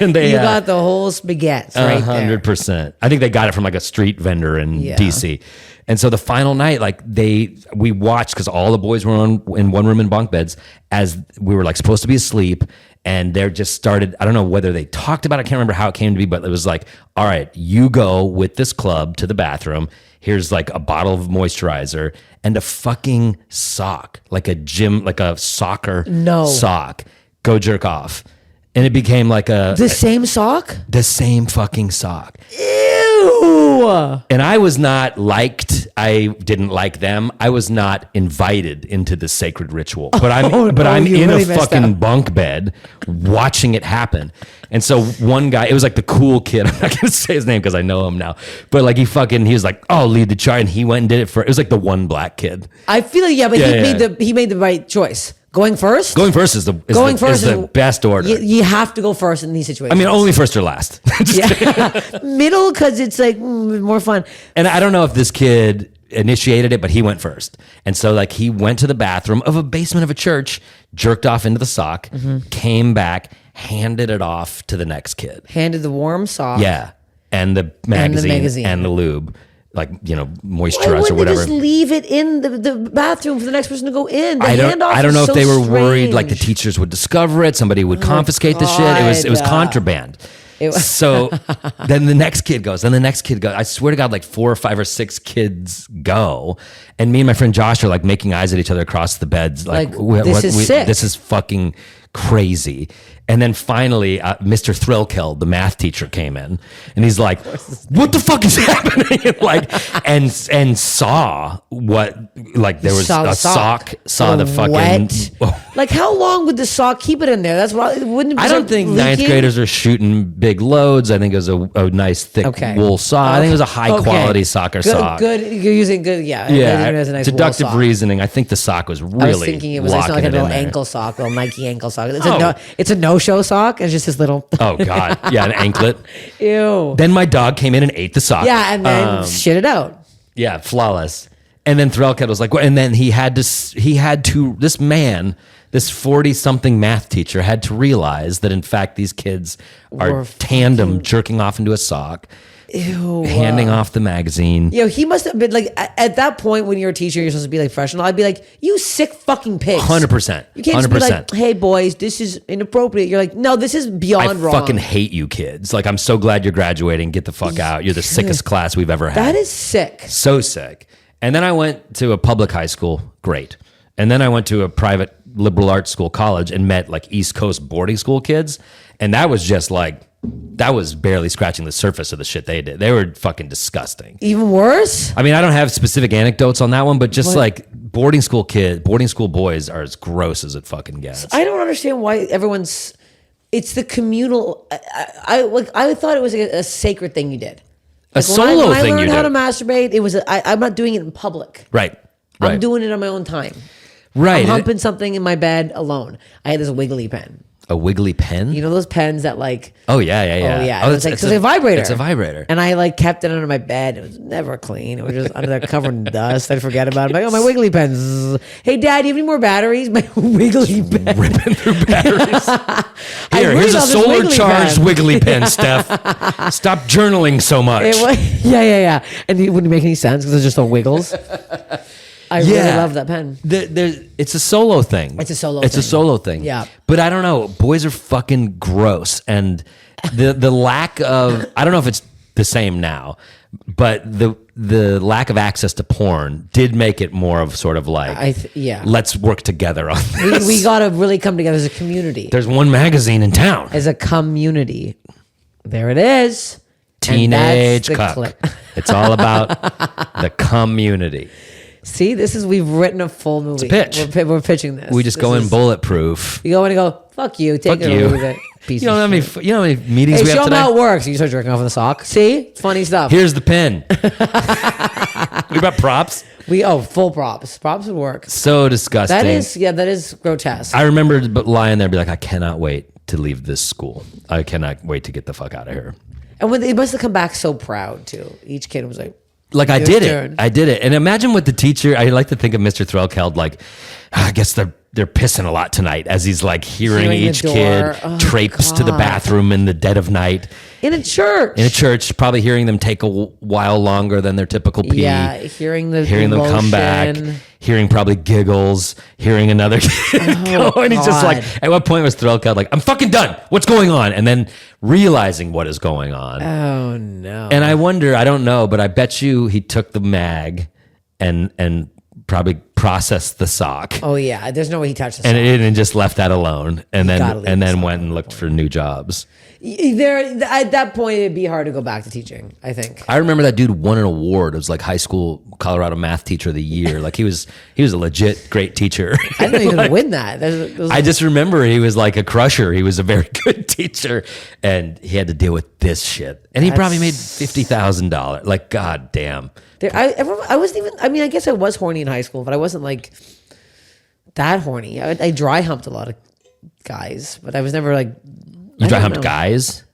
And they you got the whole spaghetti right 100%. I think they got it from like a street vendor in DC. And so the final night, like we watched because all the boys were in one room in bunk beds as we were like supposed to be asleep. And they just started, I don't know whether they talked about it, I can't remember how it came to be, but it was like, all right, you go with this club to the bathroom. Here's like a bottle of moisturizer and a fucking sock, like a soccer sock. Go jerk off. And it became like the same sock? The same fucking sock. Ew. And I was not liked. I didn't like them. I was not invited into the sacred ritual. But I'm in really a fucking bunk bed watching it happen. And so one guy, it was like the cool kid. I'm not going to say his name because I know him now. But like he was like, oh, lead the charge. And he went and did it was like the one black kid. I feel like, he made the right choice. Going first? Going first is the best order. You have to go first in these situations. I mean, only first or last. Middle, because it's like more fun. And I don't know if this kid initiated it, but he went first. And so like he went to the bathroom of a basement of a church, jerked off into the sock, came back, handed it off to the next kid. Handed the warm sock. Yeah. And the magazine and the lube. Like, moisturize or whatever. They just leave it in the bathroom for the next person to go in? I don't know if they were worried like the teachers would discover it, somebody would confiscate the shit. It was contraband. So then the next kid goes. I swear to God, like 4 or 5 or 6 kids go. And me and my friend Josh are like making eyes at each other across the beds. Sick. This is fucking crazy. And then finally, Mr. Thrillkill, the math teacher, came in, and he's like, "What the fuck is happening?" Like, and saw what, like there was a sock, saw the fucking wet. Like, how long would the sock keep it in there? That's why wouldn't. I don't think ninth graders are shooting big loads. I think it was a nice thick wool sock. I think it was a high quality soccer sock. Good, you're using good. Yeah. It nice deductive reasoning. I think the sock was really. I was thinking it was like a little ankle sock, little Nike ankle sock. It's a no-show sock. It's just his little. Oh God, yeah, an anklet. Ew. Then my dog came in and ate the sock. Yeah, and then shit it out. Yeah, flawless. And then Thrillcat was like, what? And then he had to. This man, this 40-something math teacher, had to realize that in fact these kids are tandem jerking off into a sock. Ew. Handing off the magazine. He must have been like, at that point when you're a teacher, you're supposed to be like professional. I'd be like, you sick fucking pigs. 100%. You can't just be like, hey boys, this is inappropriate. You're like, no, this is beyond wrong. I fucking hate you kids. Like, I'm so glad you're graduating. Get the fuck out. You're the sickest class we've ever had. That is sick. So sick. And then I went to a public high school. Great. And then I went to a private liberal arts school college and met like East Coast boarding school kids. And that was just like, that was barely scratching the surface of the shit they did. They were fucking disgusting. Even worse? I mean, I don't have specific anecdotes on that one, but just like boarding school boys are as gross as it fucking gets. I don't understand why it's the communal. I thought it was a sacred thing you did. A solo thing you did. When I learned how to masturbate, it was, I'm not doing it in public. Right. I'm doing it on my own time. Right. I'm humping something in my bed alone. I had this wiggly pen. A wiggly pen? You know those pens that like... Oh, yeah. Oh, yeah. It's a vibrator. It's a vibrator. And I like kept it under my bed. It was never clean. It was just under there covered in dust. I'd forget about it. I'm like, oh, my wiggly pens. Hey, Dad, do you have any more batteries? My wiggly pen. Ripping through batteries. Here's a solar charged wiggly pen, Steph. Stop journaling so much. Yeah. And it wouldn't make any sense because it's just all wiggles. I really love that pen. It's a solo thing. It's a solo thing. Yeah. But I don't know. Boys are fucking gross. And the lack of, I don't know if it's the same now, but the lack of access to porn did make it more of sort of like, let's work together on this. We got to really come together as a community. There's one magazine in town. As a community. There it is. teenage the cuck. clip. It's all about the community. See, we've written a full movie. It's a pitch. We're pitching this. We just go in bulletproof. You go in and go, fuck you, take Fuck it you. or leave it. Piece You know of how shit. many meetings Hey, we show have them how today? it works. You start jerking off in the sock. See? Funny stuff. Here's the pen. We got props. Full props. Props would work. So disgusting. That is grotesque. I remember lying there and be like, I cannot wait to leave this school. I cannot wait to get the fuck out of here. And when they must have come back so proud too. Each kid was like, I Your did turn. it. I did it. And imagine what the teacher, I like to think of Mr. Threlkeld like, I guess they're pissing a lot tonight as he's like hearing Hearing the each door. kid Oh, traipse to the God. bathroom in the dead of night. in a church. Probably hearing them take a while longer than their typical pee. Yeah, hearing them come back, motion. hearing probably giggles, hearing another kid go. And he's just like, God. at what point was Threlkeld like, I'm fucking done. What's going on? And then realizing what is going on. Oh no. And I wonder, I don't know, but I bet you he took the mag and probably processed the sock. Oh yeah, there's no way he touched the And sock. and just left that alone, and gotta leave then the sock went and looked for new jobs. At that point, it'd be hard to go back to teaching, I think. I remember that dude won an award. It was like high school Colorado math teacher of the year. Like he was a legit great teacher. I didn't know you could win that. I just remember he was like a crusher. He was a very good teacher, and he had to deal with this shit. And he probably made $50,000. Like, god damn. I wasn't even. I mean, I guess I was horny in high school, but I wasn't like that horny. I dry humped a lot of guys, but I was never like. You I dry don't humped know. guys?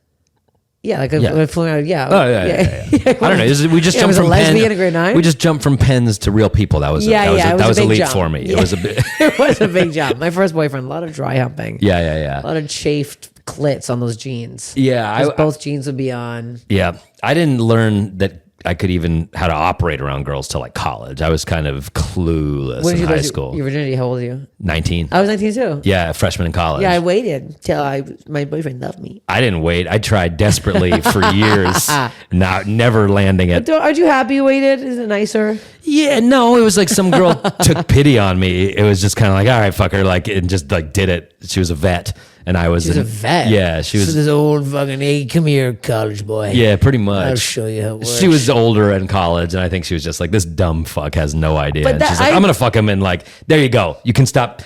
Yeah, like Yeah. I flew around. Yeah. Oh yeah. I don't know. We just Yeah, jumped was a from lesbian pen. in grade 9? We just jumped from pens to real people. That was Yeah, that was a big elite jump. for me. Yeah. It was a bit. It was a big jump. My first boyfriend, a lot of dry humping. Yeah. A lot of chafed clits on those jeans. Yeah, 'Cause both jeans would be on. Yeah, I didn't learn that I could even how to operate around girls till like college. I was kind of clueless When did in you high lose school. your virginity? How old are you? 19. I was 19 too. Yeah, freshman in college. Yeah, I waited till my boyfriend loved me. I didn't wait. I tried desperately for years, never landing it. Aren't you happy you waited? Is it nicer? Yeah, no, it was like some girl took pity on me. It was just kind of like, all right, fuck her, like, and just like did it. She was a vet, and I was. She was a vet. Yeah, she So was. this old fucking, hey, come here, college boy. Yeah, pretty much. I'll show you how it works. She was older in college, and I think she was just like, this dumb fuck has no idea. But And that- she's like, I'm gonna fuck him, and like, there you go. You can stop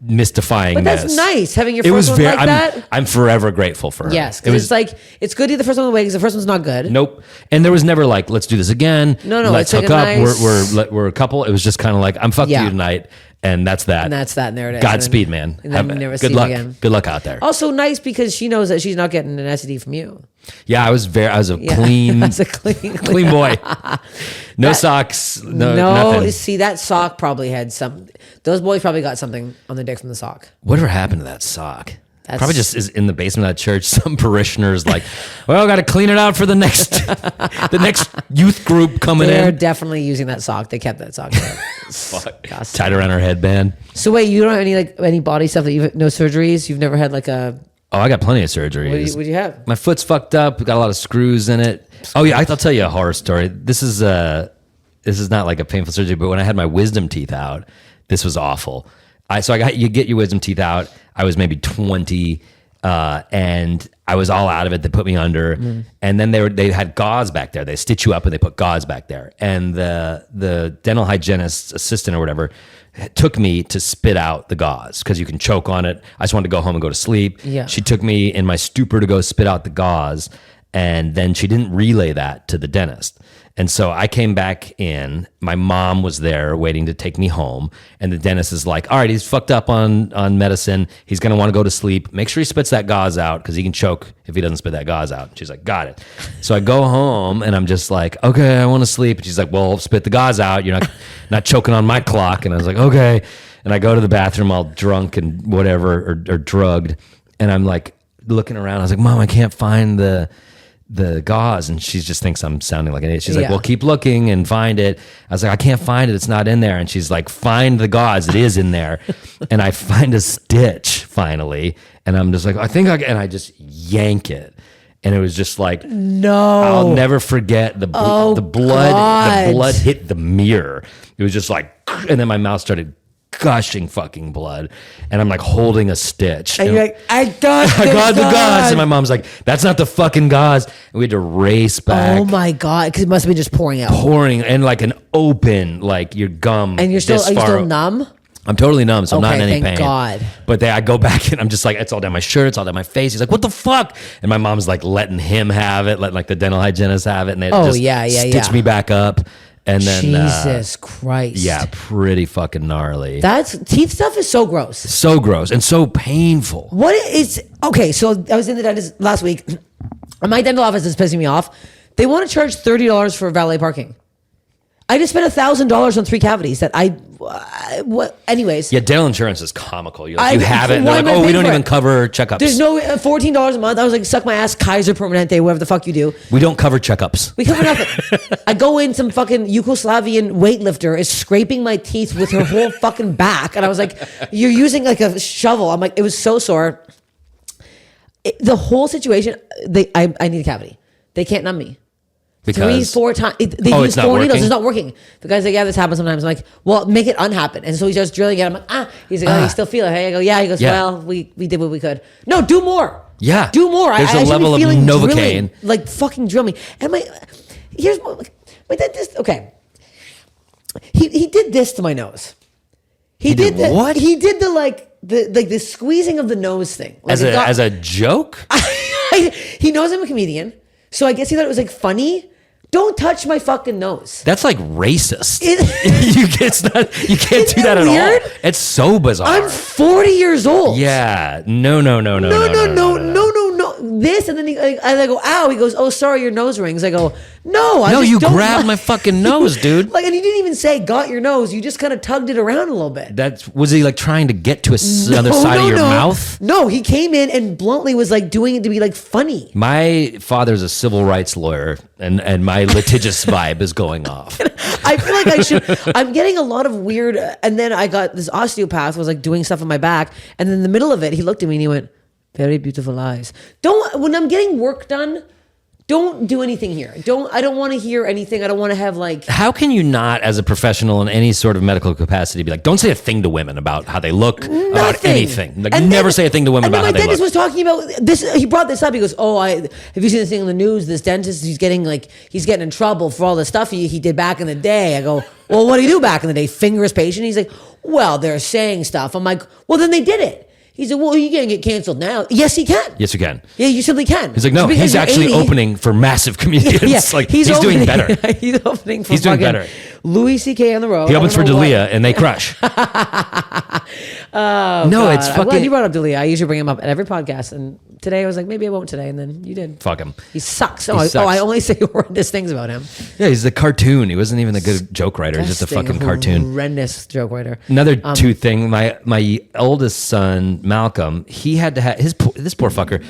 mystifying But that's this. nice, having your It first was one very. like that. I'm forever grateful for her. Yes, it because was it's like, it's good to get the first one away because the first one's not good. nope. And there was never like, let's do this again. No, let's it's like hook a up. nice- We're a couple. It was just kind of like, I'm fucking Yeah. you tonight, and that's that. And that's that, and there it is. Godspeed, And then- man. And then you never see good him luck. again. Good luck out there. Also nice because she knows that she's not getting an STD from you. Yeah, I was a Yeah. clean, That's a clean boy. No socks. No, nothing. See, that sock probably had some. Those boys probably got something on their dick from the sock. Whatever happened to that sock? That's- Probably just is in the basement of that church. Some parishioners like, well, got to clean it out for the next youth group coming They're in. definitely using that sock. They kept that sock there. Fuck. Disgusting. Tied around her headband. So wait, you don't have any body stuff that no surgeries? You've never had like a. Oh, I got plenty of surgeries. What do you have? My foot's fucked up. Got a lot of screws in it. Oh yeah, I'll tell you a horror story. This is not like a painful surgery, but when I had my wisdom teeth out, this was awful. You get your wisdom teeth out. I was maybe 20, and I was all out of it. They put me under, and then they had gauze back there. They stitch you up and they put gauze back there. And the dental hygienist's assistant or whatever took me to spit out the gauze because you can choke on it. I just wanted to go home and go to sleep. Yeah. She took me in my stupor to go spit out the gauze, and then she didn't relay that to the dentist. And so I came back in. My mom was there waiting to take me home. And the dentist is like, all right, he's fucked up on medicine. He's going to want to go to sleep. Make sure he spits that gauze out because he can choke if he doesn't spit that gauze out. And she's like, got it. So I go home and I'm just like, okay, I want to sleep. And she's like, well, spit the gauze out. You're not choking on my clock. And I was like, okay. And I go to the bathroom all drunk and whatever or drugged. And I'm like looking around. I was like, Mom, I can't find the gauze, and she just thinks I'm sounding like an idiot. She's like, Yeah. well, keep looking and find it. I was like, I can't find it. It's not in there. And she's like, find the gauze. It is in there. And I find a stitch finally. And I'm just like, and I just yank it. And it was just like, No. I'll never forget the blood. God. The blood hit the mirror. It was just like, and then my mouth started gushing fucking blood, and I'm like holding a stitch. And you're like, I got the gauze. And my mom's like, that's not the fucking gauze. And we had to race back. Oh my God. Because it must have been just pouring out. Pouring, and like an open, like your gum. And are you still numb? I'm totally numb, so I'm not in any pain. Thank God. But I go back and I'm just like, it's all down my shirt, it's all down my face. He's like, what the fuck? And my mom's like letting him have it, letting like the dental hygienist have it. And they stitch me back up. And then Jesus Christ. Yeah, pretty fucking gnarly. Teeth stuff is so gross. So gross and so painful. Okay, so I was in the dentist last week, and my dental office is pissing me off. They want to charge $30 for valet parking. I just spent $1,000 on 3 cavities that anyways. Yeah, dental insurance is comical. You have it, and they're like, we don't even cover checkups. There's no $14 a month. I was like, suck my ass, Kaiser Permanente, whatever the fuck you do. We don't cover checkups. We cover nothing. I go in, some fucking Yugoslavian weightlifter is scraping my teeth with her whole fucking back. And I was like, you're using like a shovel. I'm like, it was so sore. The whole situation, I need a cavity. They can't numb me. Because 3-4 times. They use 4 needles. It's not working. The guy's like, yeah, this happens sometimes. I'm like, well, make it unhappen. And so he starts drilling it. I'm like, He's like, you still feel it? Hey, I go, yeah. He goes, well, we did what we could. No, do more. Yeah. Do more. There's a level of Novocaine. Drilling, like fucking drill me. And my dad just, okay. He did this to my nose. He did what? He did the squeezing of the nose thing. Like as a joke? He knows I'm a comedian. So I guess he thought it was like funny. Don't touch my fucking nose. That's like racist. You can't do that weird? at all. It's so bizarre. I'm 40 years old. Yeah. No. This, and then I go, ow. He goes, oh, sorry, your nose rings. I go, no. You grabbed my fucking nose, dude. Like, and you didn't even say got your nose. You just kind of tugged it around a little bit. Was he like trying to get to other side of your mouth? No, he came in and bluntly was like doing it to be like funny. My father's a civil rights lawyer, and my litigious vibe is going off. I feel like I'm getting a lot of weird, and then I got this osteopath was like doing stuff on my back, and then in the middle of it, he looked at me and he went, very beautiful eyes. When I'm getting work done, don't do anything here. I don't want to hear anything. I don't want to have like. How can you not, as a professional in any sort of medical capacity, be like, don't say a thing to women about how they look, about anything. Like, never say a thing to women about how they look. My dentist was talking about this. He brought this up. He goes, have you seen this thing on the news? This dentist, he's getting in trouble for all the stuff he did back in the day. I go, well, what did he do back in the day? Finger his patient? He's like, well, they're saying stuff. I'm like, well, then they did it. He said, well, you can't get canceled now. Yes, he can. Yes, you can. Yeah, you simply can. He's like, no, he's actually opening for massive comedians. Yeah, like, he's doing better. He's opening for doing better. Louis C.K. on the road. He opens for D'Elia and they crush. No, God. It's fucking. Well, you brought up D'Elia. I usually bring him up at every podcast. And today I was like, maybe I won't today. And then you did. Fuck him. He sucks. I only say horrendous things about him. Yeah, he's a cartoon. He wasn't even a good joke writer. He's just a fucking cartoon. Horrendous joke writer. Another two thing. My oldest son, Malcolm, he had to have this poor fucker.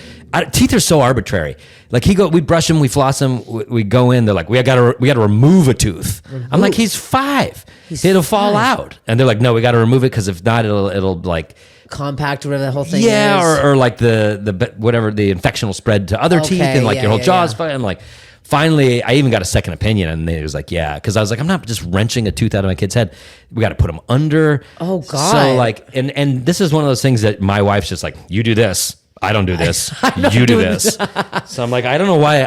Teeth are so arbitrary. Like we brush him, we floss him, we go in. They're like, we got to remove a tooth. I'm like, he's 5. It'll fall out, and they're like, no, we got to remove it because if not, it'll like compact, whatever the whole thing. Yeah, or like the whatever the infection will spread to other teeth, and like your whole jaw's. And like, finally, I even got a second opinion, and he was like, yeah, because I was like, I'm not just wrenching a tooth out of my kid's head. We got to put them under. Oh God. So like, and this is one of those things that my wife's just like, you do this. I don't do this. You do this. So I'm like, I don't know why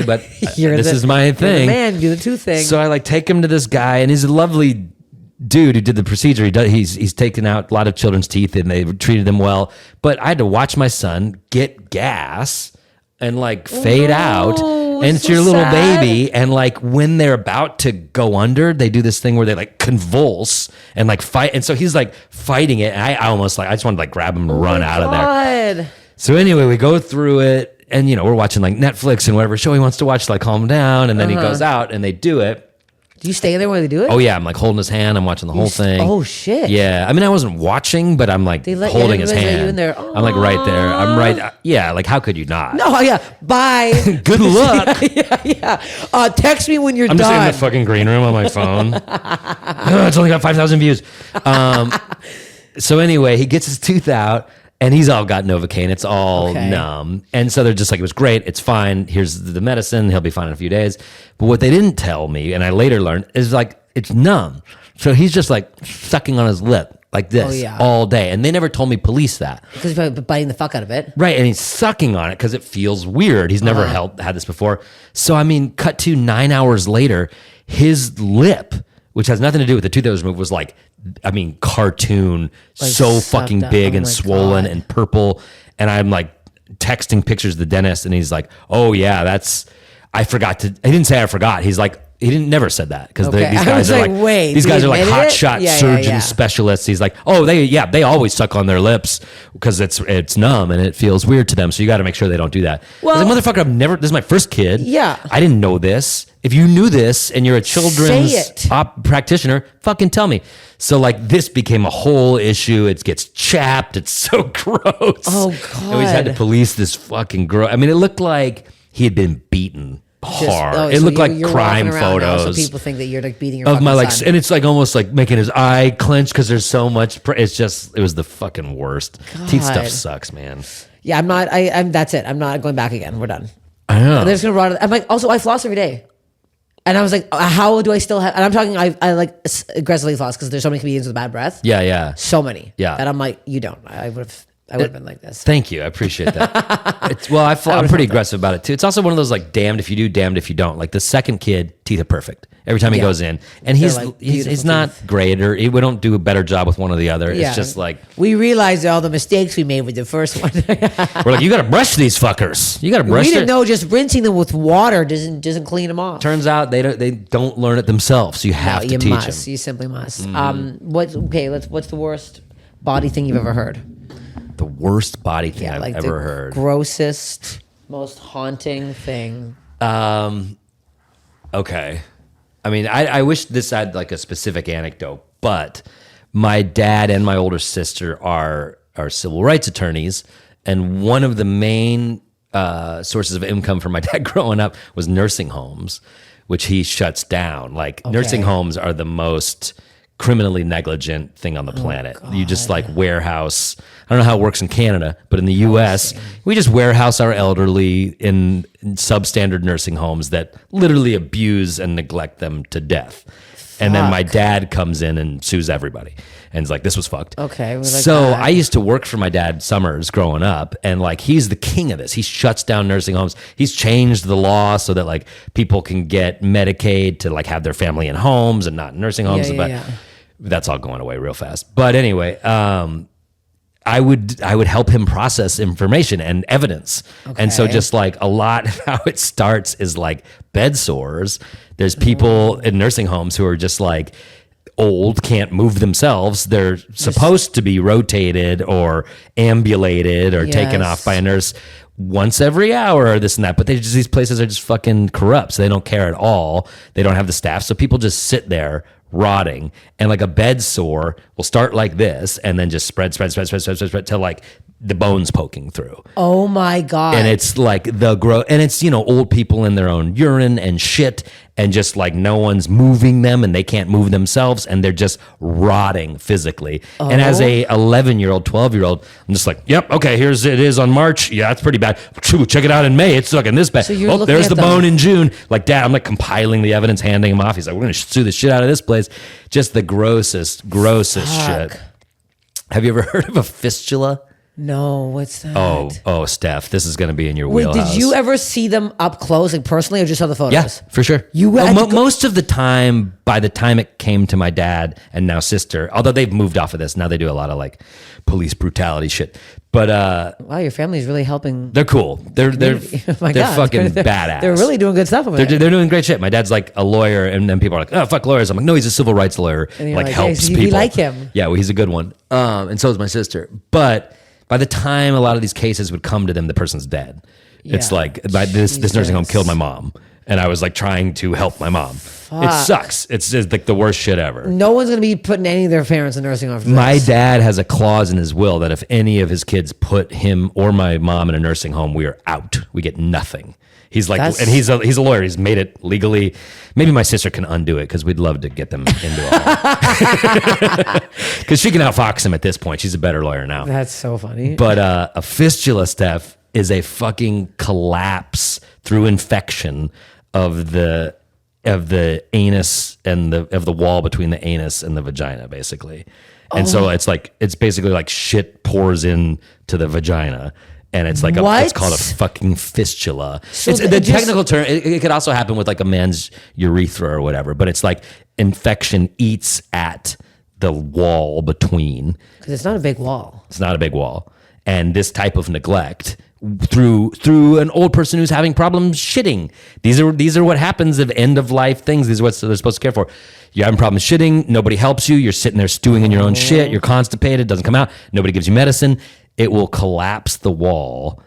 but this is my thing. You're the man, do the tooth thing. So I like take him to this guy, and he's a lovely dude who did the procedure. He's taken out a lot of children's teeth, and they treated him well. But I had to watch my son get gas and like fade out. And it's your little baby, and like when they're about to go under, they do this thing where they like convulse and like fight, and so he's like fighting it. And I just wanted to like grab him and run out of there. So anyway, we go through it, and we're watching like Netflix and whatever show he wants to watch to like calm him down, and then he goes out and they do it. Do you stay there while they do it? Oh yeah, I'm like holding his hand. I'm watching the whole thing. Oh shit. Yeah, I mean I wasn't watching, but I'm like holding his hand. You in there. I'm like right there. I'm right. Yeah, like how could you not? No, yeah. Bye. Good luck. yeah. Text me when you're done. I'm just in the fucking green room on my phone. It's only got 5,000 views. So anyway, he gets his tooth out. And he's all got Novocaine. It's all numb. And so they're just like, it was great. It's fine. Here's the medicine. He'll be fine in a few days. But what they didn't tell me, and I later learned, is like, it's numb. So he's just like sucking on his lip like this all day. And they never told me police that. Because he's probably biting the fuck out of it. Right. And he's sucking on it because it feels weird. He's never had this before. So, I mean, cut to 9 hours later, his lip, which has nothing to do with the tooth that was removed, was like, I mean, cartoon, Like so sucked fucking up. big Oh and my swollen God. and purple. And I'm like texting pictures of the dentist, and he's like, oh, yeah, I forgot to, he didn't say I forgot. He's like, he never said that because Okay. these I guys was are like, like, wait, these he guys are like admitted it? hotshot Yeah, surgeon specialists. He's like, oh, they always suck on their lips because it's numb and it feels weird to them. So you got to make sure they don't do that. Well- I was like, motherfucker, this is my first kid. Yeah. I didn't know this. If you knew this and you're a children's Say it. practitioner, fucking tell me. So like this became a whole issue. It gets chapped. It's so gross. Oh, And we just had to God. police this fucking gross. I mean, it looked like he had been beaten hard. It so looked like you're crime walking around now, photos so people think that you're like beating your of my fucking like, son. and it's like almost like making his eye clench because there's so much. It was the fucking worst. Teeth stuff God. sucks, man. Yeah, I'm not. I'm. That's it. I'm not going back again. We're done. I know. They're just gonna run. I'm like. Also, I floss every day, and I was like, how do I still have? And I'm talking. I like aggressively floss because there's so many comedians with bad breath. Yeah. So many. Yeah. And I'm like, you don't. I would have been like this. Thank you. I appreciate that. I'm pretty aggressive about it too. It's also one of those like damned if you do, damned if you don't. Like the second kid, teeth are perfect every time he goes in, and he's like he's beautiful not teeth. great or we don't do a better job with one or the other. Yeah. It's just like we realized all the mistakes we made with the first one. we're like, you got to brush these fuckers. You got to brush. We didn't their-" know just rinsing them with water doesn't clean them off. Turns out they don't learn it themselves. So you have to you teach must. them. You simply must. What's the worst body thing you've ever heard? The worst body thing I've like ever the heard. grossest, most haunting thing. Okay. I mean, I wish this had like a specific anecdote, but my dad and my older sister are civil rights attorneys, and one of the main sources of income for my dad growing up was nursing homes, which he shuts down. Like nursing homes are the most criminally negligent thing on the planet. You just like warehouse. I don't know how it works in Canada, but in the U.S., we just warehouse our elderly in substandard nursing homes that literally abuse and neglect them to death. And then my dad comes in and sues everybody. And is like, this was fucked. Okay, we like so that. I used to work for my dad summers growing up, and like he's the king of this. He shuts down nursing homes. He's changed the law so that like people can get Medicaid to like have their family in homes and not in nursing homes. But that's all going away real fast. But anyway, I would help him process information and evidence. And so just like a lot of how it starts is like bed sores. There's people in nursing homes who are just like old, can't move themselves. They're supposed to be rotated or ambulated or taken off by a nurse once every hour or this and that. But these places are just fucking corrupt. So they don't care at all. They don't have the staff. So people just sit there rotting, and like a bed sore will start like this and then just spread till like the bones poking through. Oh my God. And it's like and it's, old people in their own urine and shit, and just like no one's moving them and they can't move themselves and they're just rotting physically. And as a 11-year-old, 12-year-old, I'm just like, yep, okay, it is on March. Yeah, that's pretty bad. Check it out in May. It's fucking this bad. So you're Oh, looking there's at the them. bone in June. Like, Dad, I'm like compiling the evidence, handing him off. He's like, we're going to sue the shit out of this place. Just the grossest shit. Have you ever heard of a fistula? No, what's that? Oh, Steph, this is going to be in your Wait, wheelhouse. did you ever see them up close, like personally, or just saw the photos? Yeah, for sure. You had to go- most of the time, by the time it came to my dad and now sister, although they've moved off of this, now they do a lot of like police brutality shit. But Wow, your family's really helping. they're cool. They're Oh my they're God. fucking badass. They're really doing good stuff over there. They're doing great shit. My dad's like a lawyer, and then people are like, "Oh, fuck lawyers." I'm like, "No, he's a civil rights lawyer. And you're Like like, helps yeah, we people. like him. Yeah, well, he's a good one. And so is my sister. But by the time a lot of these cases would come to them, the person's dead. It's Yeah. like this nursing home Jesus. killed my mom, and I was like trying to help my mom. It sucks. It's just like the worst shit ever. No one's going to be putting any of their parents in nursing home. For My this. dad has a clause in his will that if any of his kids put him or my mom in a nursing home, we are out. We get nothing. He's like, That's- and he's a lawyer. He's made it legally. Maybe my sister can undo it because we'd love to get them into a home. Because she can outfox him at this point. She's a better lawyer now. That's so funny. But a fistula, Steph, is a fucking collapse through infection of the anus and of the wall between the anus and the vagina, basically. And so it's basically like shit pours in to the vagina. And it's like it's called a fucking fistula. So it's the technical term. It could also happen with like a man's urethra or whatever, but it's like infection eats at the wall between. Because it's not a big wall. It's not a big wall. And this type of neglect through an old person who's having problems shitting. These are what happens of end of life things. These are what they're supposed to care for. You're having problems shitting. Nobody helps you. You're sitting there stewing in your own shit. You're constipated. Doesn't come out. Nobody gives you medicine. It will collapse the wall.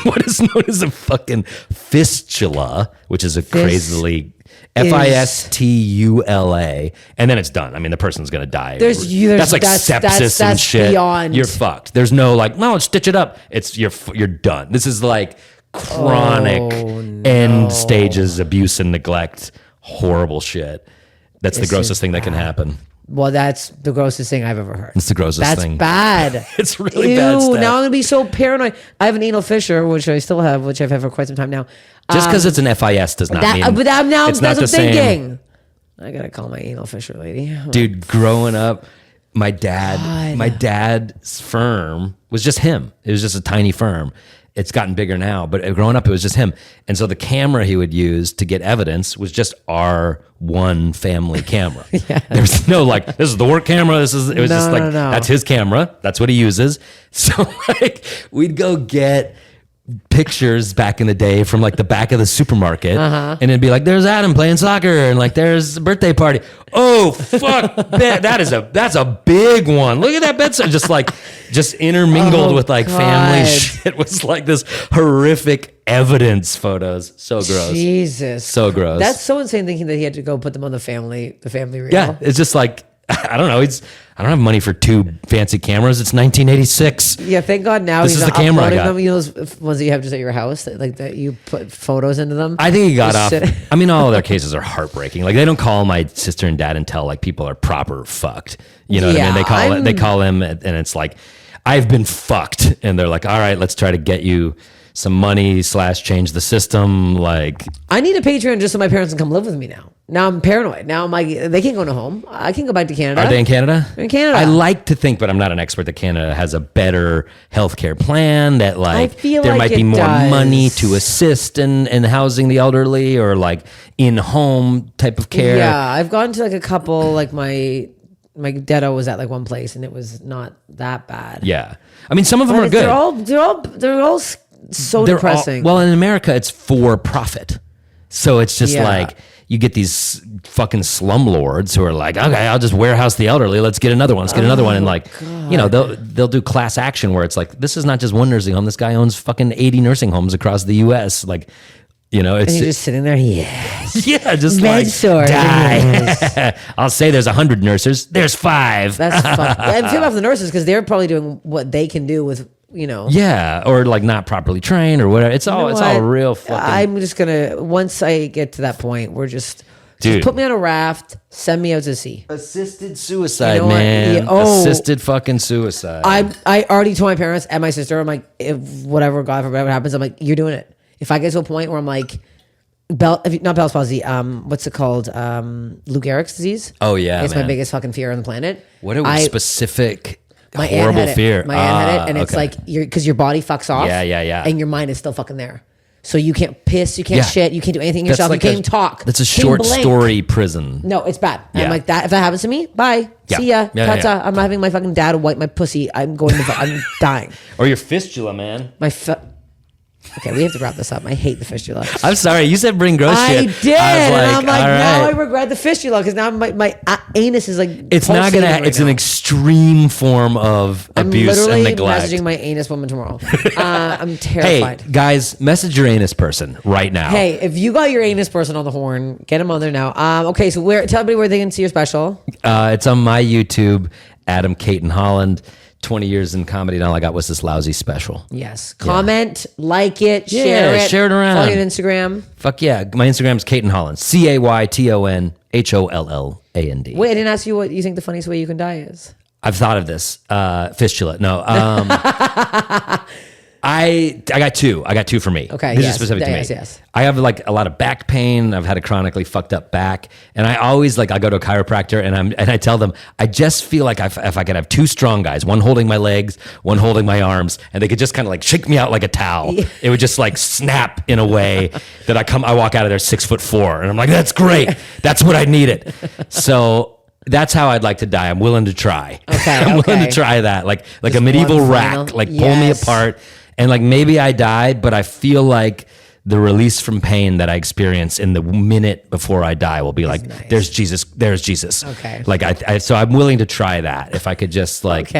What is known as a fucking fistula, which is a crazily fistula, and then it's done. I mean, the person's gonna die. That's like sepsis and shit. Beyond. You're fucked. There's no like, no, stitch it up. It's you're done. This is like chronic end stages abuse and neglect. Horrible shit. That's the grossest thing that can happen. Well, that's the grossest thing I've ever heard. It's the grossest thing. That's bad. It's really bad stuff. Now I'm going to be so paranoid. I have an anal fissure, which I still have, which I've had for quite some time now. Just because it's an FIS does not mean but now it's that's not what I'm the thinking. I got to call my anal fissure lady. Dude, growing up, my dad's firm was just him. It was just a tiny firm. It's gotten bigger now, but growing up, it was just him. And so the camera he would use to get evidence was just our one family camera. There's no like, this is the work camera. It was just like, that's his camera. That's what he uses. So like, we'd go get pictures back in the day from like the back of the supermarket, and it'd be like, there's Adam playing soccer, and like there's a birthday party. Oh fuck, that's a big one. Look at that bed. Just intermingled with like family shit. It was like this horrific evidence photos. So gross. Jesus, so gross. That's so insane thinking that he had to go put them on the family reel. Yeah, it's just like, I don't know. I don't have money for two fancy cameras. It's 1986. Yeah, thank God now This he's is not the camera I uploading got. them. You know those ones that you have just at your house, that you put photos into them. I think he got off. I mean, all of their cases are heartbreaking. Like they don't call my sister and dad until like people are proper fucked. You know what I mean? They call him, and it's like, I've been fucked, and they're like, all right, let's try to get you some money / change the system. Like, I need a Patreon just so my parents can come live with me now. Now I'm paranoid. Now I'm like, they can't go to home. I can go back to Canada. Are they in Canada? They're in Canada. I like to think, but I'm not an expert, that Canada has a better healthcare plan, that like there like might be it more does. money to assist in housing the elderly, or like in-home type of care. Yeah, I've gone to like a couple, like my deado was at like one place and it was not that bad. Yeah. I mean, some of them But are good. They're all so depressing. Well, in America, it's for profit. So it's just like, you get these fucking slumlords who are like, okay, I'll just warehouse the elderly. Let's get another one. Let's get another one. And like, you know, they'll do class action where it's like, this is not just one nursing home. This guy owns fucking 80 nursing homes across the U.S. Like, you know, it's and you're just sitting there. Yes. Yeah, just Med like sores. die. I'll say there's 100 nurses. There's 5. That's fun. I feel bad for the nurses because they're probably doing what they can do with, you know. Yeah, or like not properly trained or whatever. It's all real fucking. I'm just gonna, once I get to that point, we're just put me on a raft, send me out to sea. Assisted suicide, You know what? man. Yeah, oh. Assisted fucking suicide. I already told my parents and my sister, I'm like, if whatever, God forbid, whatever happens, I'm like, you're doing it. If I get to a point where I'm like, not Bell's palsy, what's it called? Lou Gehrig's disease. Oh yeah, it's man. my biggest fucking fear on the planet. What a specific my aunt horrible had it. fear. My aunt had it, and it's like because your body fucks off. Yeah. And your mind is still fucking there. So you can't piss, you can't shit, you can't do anything yourself. Like you can't even talk. That's a Can't short blink. story prison. No, it's bad. Yeah. I'm like that. If that happens to me, bye. Yeah. See ya. Yeah, Tata. yeah. I'm not having my fucking dad wipe my pussy. I'm going to. I'm dying. Or your fistula, man. Okay, we have to wrap this up. I hate the fistula. I'm sorry. You said bring gross I shit. did. I was And I'm like, all now I right. regret the fistula because now my anus is like. It's not gonna. pulsating It's right an now. extreme form of I'm abuse and literally neglect. messaging my anus woman tomorrow. I'm terrified. Hey guys, message your anus person right now. Hey, if you got your anus person on the horn, get him on there now. Okay, so tell everybody where they can see your special. It's on my YouTube, Adam Cayton-Holland. 20 years in comedy, and all I got was this Lousy special. Yes. Comment, like it, share it. Share it around. Follow you on Instagram. Fuck yeah. My Instagram's Cayton-Holland. Caytonholland. Wait, I didn't ask you what you think the funniest way you can die is. I've thought of this. Fistula. No. I got two. I got two for me. Okay, This yes. is specific to me. Yes. I have like a lot of back pain. I've had a chronically fucked up back, and I always like I go to a chiropractor and I tell them I just feel like if I could have two strong guys, one holding my legs, one holding my arms, and they could just kind of like shake me out like a towel. It would just like snap in a way that I walk out of there 6'4", and I'm like, that's great. That's what I needed. So that's how I'd like to die. I'm willing to try. Okay, I'm willing to try that. Like a medieval one rack, final- like pull me Yes. apart. And like maybe I died, but I feel like the release from pain that I experience in the minute before I die will be like, nice. there's Jesus. Okay. Like so I'm willing to try that if I could just like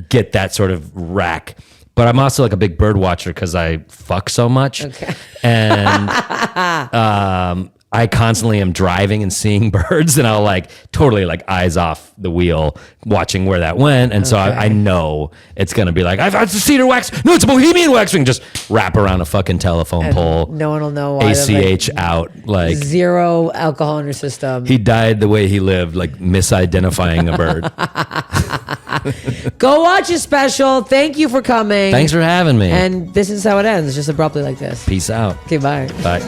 get that sort of rack. But I'm also like a big bird watcher because I fuck so much. Okay. And I constantly am driving and seeing birds, and I'll like totally like eyes off the wheel, watching where that went. And so I know it's gonna be like, it's a cedar wax. No, it's a Bohemian waxing. Just wrap around a fucking telephone pole. No one will know why. ACH out. Like zero alcohol in your system. he died the way he lived, like misidentifying a bird. Go watch his special. Thank you for coming. Thanks for having me. And this is how it ends, just abruptly like this. Peace out. Okay, bye. Bye.